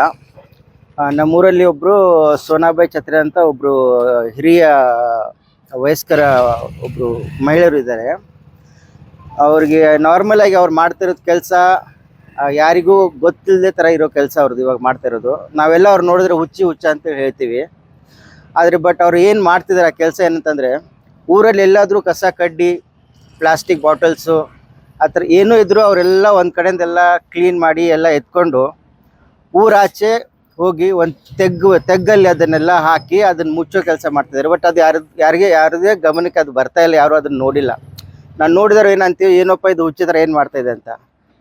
ನಮ್ಮೂರಲ್ಲಿ ಒಬ್ಬರು ಸೋನಾಬಾಯಿ ಛತ್ರಿ ಅಂತ ಒಬ್ಬರು ಹಿರಿಯ ವಯಸ್ಕರ ಒಬ್ಬರು ಮಹಿಳೆಯರು ಇದ್ದಾರೆ. ಅವ್ರಿಗೆ ನಾರ್ಮಲಾಗಿ ಅವ್ರು ಮಾಡ್ತಿರೋದು ಕೆಲಸ ಯಾರಿಗೂ ಗೊತ್ತಿಲ್ಲದೆ ಥರ ಇರೋ ಕೆಲಸ ಅವ್ರದ್ದು ಇವಾಗ ಮಾಡ್ತಾಯಿರೋದು. ನಾವೆಲ್ಲ ಅವ್ರು ನೋಡಿದ್ರೆ ಹುಚ್ಚ ಅಂತ ಹೇಳ್ತೀವಿ. ಆದರೆ ಬಟ್ ಅವ್ರು ಏನು ಮಾಡ್ತಿದ್ದಾರೆ ಆ ಕೆಲಸ ಏನಂತಂದರೆ, ಊರಲ್ಲಿ ಎಲ್ಲಾದರೂ ಕಸ ಕಡ್ಡಿ ಪ್ಲಾಸ್ಟಿಕ್ ಬಾಟಲ್ಸು ಆ ಥರ ಏನೂ ಇದ್ದರೂ ಅವರೆಲ್ಲ ಒಂದು ಕಡೆಯಿಂದೆಲ್ಲ ಕ್ಲೀನ್ ಮಾಡಿ ಎಲ್ಲ ಎತ್ಕೊಂಡು ಊರಾಚೆ ಹೋಗಿ ಒಂದು ತೆಗ್ಗಲ್ಲಿ ಅದನ್ನೆಲ್ಲ ಹಾಕಿ ಅದನ್ನು ಮುಚ್ಚೋ ಕೆಲಸ ಮಾಡ್ತಿದ್ದಾರೆ. ಬಟ್ ಅದು ಯಾರದೇ ಗಮನಕ್ಕೆ ಅದು ಬರ್ತಾಯಿಲ್ಲ, ಯಾರೂ ಅದನ್ನು ನೋಡಿಲ್ಲ. ನಾನು ನೋಡಿದ್ರೆ ಏನಂತೀವಿ, ಏನಪ್ಪ ಇದು ಹುಚ್ಚಿದ್ರೆ ಏನು ಮಾಡ್ತಾಯಿದೆ ಅಂತ.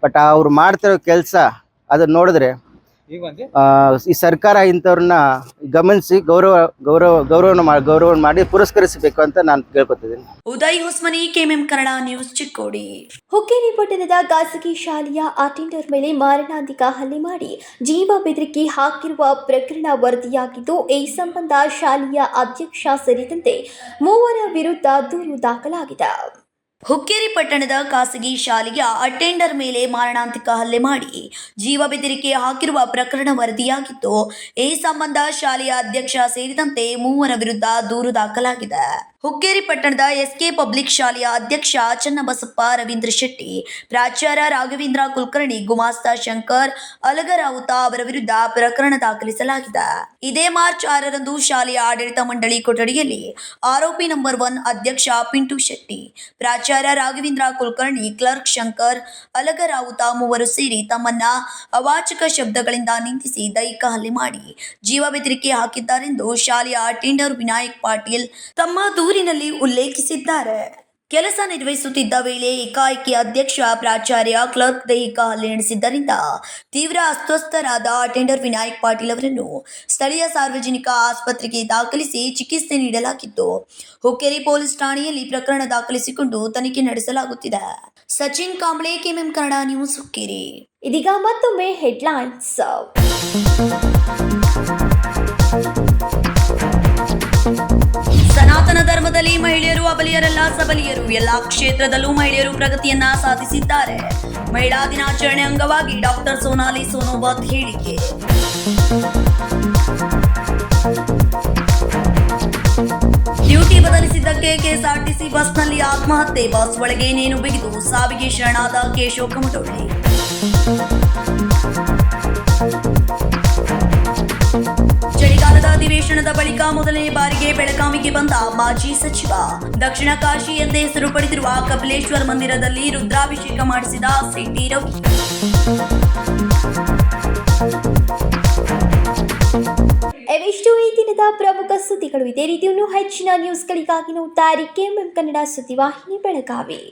ಬಟ್ ಅವ್ರು ಮಾಡ್ತಿರೋ ಕೆಲಸ ಅದನ್ನು ನೋಡಿದ್ರೆ ಈ ಸರ್ಕಾರ ಇಂಥವ್ರನ್ನ ಗಮನಿಸಿ ಗೌರವ ಮಾಡಿ ಪುರಸ್ಕರಿಸಬೇಕು ಅಂತ ನಾನು ಕೇಳ್ಕೊತಿದ್ದೀನಿ. Uday Hosmani, KMM Kannada news, Chikkodi. ಹುಕ್ಕೇರಿ ಪಟ್ಟಣದ ಖಾಸಗಿ ಶಾಲೆಯ ಅಟೆಂಡರ್ ಮೇಲೆ ಮಾರಣಾಂತಿಕ ಹಲ್ಲೆ ಮಾಡಿ ಜೀವ ಬೆದರಿಕೆ ಹಾಕಿರುವ ಪ್ರಕರಣ ವರದಿಯಾಗಿದ್ದು, ಈ ಸಂಬಂಧ ಶಾಲೆಯ ಅಧ್ಯಕ್ಷ ಸೇರಿದಂತೆ 3 ವಿರುದ್ಧ ದೂರು ದಾಖಲಾಗಿದೆ. ಹುಕ್ಕೇರಿ ಪಟ್ಟಣದ ಖಾಸಗಿ ಶಾಲೆಯ ಅಟೆಂಡರ್ ಮೇಲೆ ಮಾರಣಾಂತಿಕ ಹಲ್ಲೆ ಮಾಡಿ ಜೀವ ಬೆದರಿಕೆ ಹಾಕಿರುವ ಪ್ರಕರಣ ವರದಿಯಾಗಿದ್ದು, ಈ ಸಂಬಂಧ ಶಾಲೆಯ ಅಧ್ಯಕ್ಷ ಸೇರಿದಂತೆ 3 ವಿರುದ್ಧ ದೂರು ದಾಖಲಾಗಿದೆ. ಹುಕ್ಕೇರಿ ಪಟ್ಟಣದ ಎಸ್ಕೆ ಪಬ್ಲಿಕ್ ಶಾಲೆಯ ಅಧ್ಯಕ್ಷ ಚನ್ನಬಸಪ್ಪ ರವೀಂದ್ರ ಶೆಟ್ಟಿ, ಪ್ರಾಚಾರ್ಯ ರಾಘವೇಂದ್ರ ಕುಲಕರ್ಣಿ, ಗುಮಾಸ್ತ ಶಂಕರ್ ಅಲಗರಾವುತ ಅವರ ವಿರುದ್ಧ ಪ್ರಕರಣ ದಾಖಲಿಸಲಾಗಿದೆ. ಇದೇ ಮಾರ್ಚ್ 6ರಂದು ಶಾಲೆಯ ಆಡಳಿತ ಮಂಡಳಿ ಕೊಠಡಿಯಲ್ಲಿ ಆರೋಪಿ ನಂಬರ್ 1 ಅಧ್ಯಕ್ಷ ಪಿಂಟು ಶೆಟ್ಟಿ, ಪ್ರಾಚಾರ್ಯ ರಾಘವೇಂದ್ರ ಕುಲಕರ್ಣಿ, ಕ್ಲರ್ಕ್ ಶಂಕರ್ ಅಲಗರಾವುತ 3 ಸೇರಿ ತಮ್ಮನ್ನ ಅವಾಚಕ ಶಬ್ದಗಳಿಂದ ನಿಂದಿಸಿ ದೈಹಿಕ ಹಲ್ಲೆ ಮಾಡಿ ಜೀವ ಬೆದರಿಕೆ ಹಾಕಿದ್ದಾರೆಂದು ಶಾಲೆಯ ಅಟೆಂಡರ್ ವಿನಾಯಕ್ ಪಾಟೀಲ್ ತಮ್ಮ ದೂರಿನಲ್ಲಿ ಉಲ್ಲೇಖಿಸಿದ್ದಾರೆ. ಕೆಲಸ ನಿರ್ವಹಿಸುತ್ತಿದ್ದ ವೇಳೆ ಏಕಾಏಕಿ ಅಧ್ಯಕ್ಷ, ಪ್ರಾಚಾರ್ಯ, ಕ್ಲರ್ಕ್ ದೈಹಿಕ ಹಲ್ಲೆ ನಡೆಸಿದ್ದರಿಂದ ತೀವ್ರ ಅಸ್ವಸ್ಥರಾದ ಅಟೆಂಡರ್ ವಿನಾಯಕ್ ಪಾಟೀಲ್ ಅವರನ್ನು ಸ್ಥಳೀಯ ಸಾರ್ವಜನಿಕ ಆಸ್ಪತ್ರೆಗೆ ದಾಖಲಿಸಿ ಚಿಕಿತ್ಸೆ ನೀಡಲಾಗಿದ್ದು, ಹುಕ್ಕೇರಿ ಪೊಲೀಸ್ ಠಾಣೆಯಲ್ಲಿ ಪ್ರಕರಣ ದಾಖಲಿಸಿಕೊಂಡು ತನಿಖೆ ನಡೆಸಲಾಗುತ್ತಿದೆ. Sachin Kamble, KMM Kannada news, Hukkeri. ಇದೀಗ ಮತ್ತೊಮ್ಮೆ ಹೆಡ್ಲೈನ್ಸ್. ಸನಾತನ ಧರ್ಮದಲ್ಲಿ ಮಹಿಳೆಯರು ಅಬಲೆಯರಲ್ಲ, ಸಬಲಿಯರು. ಎಲ್ಲಾ ಕ್ಷೇತ್ರದಲ್ಲೂ ಮಹಿಳೆಯರು ಪ್ರಗತಿಯನ್ನ ಸಾಧಿಸಿದ್ದಾರೆ. ಮಹಿಳಾ ದಿನಾಚರಣೆ ಅಂಗವಾಗಿ ಡಾಕ್ಟರ್ ಸೋನಾಲಿ ಸೋನೋಬತ್ ಹೇಳಿಕೆ. ಡ್ಯೂಟಿ ಬದಲಿಸಿದ್ದಕ್ಕೆ ಕೆಎಸ್ಆರ್ಟಿಸಿ ಬಸ್ನಲ್ಲಿ ಆತ್ಮಹತ್ಯೆ. ಬಸ್ ಒಳಗೆ ನೇಣು ಬಿಗಿದು ಸಾವಿಗೆ ಶರಣಾದ ಕೇಶವ ಕಮಟೊಳ್ಳಿ. ಚಳಿಗಾಲದ ಅಧಿವೇಶನದ ಬಳಿಕ ಮೊದಲನೇ ಬಾರಿಗೆ ಬೆಳಗಾವಿಗೆ ಬಂದ ಮಾಜಿ ಸಚಿವ. ದಕ್ಷಿಣ ಕಾಶಿ ಎಂದೇ ಹೆಸರು ಪಡೆದಿರುವ ಕಪಿಲೇಶ್ವರ ಮಂದಿರದಲ್ಲಿ ರುದ್ರಾಭಿಷೇಕ ಮಾಡಿಸಿದ ಸಿಟಿ ರವಿ. ಇವಿಷ್ಟು ಈ ದಿನದ ಪ್ರಮುಖ ಸುದ್ದಿಗಳು. ಇದೇ ರೀತಿ ಹೆಚ್ಚಿನ ನ್ಯೂಸ್ಗಳಿಗಾಗಿ ನೋಡ್ತಾ ಇರಿ ಕೆಎಂಎಂ ಕನ್ನಡ ಸುದ್ದಿವಾಹಿನಿ ಬೆಳಗಾವಿ.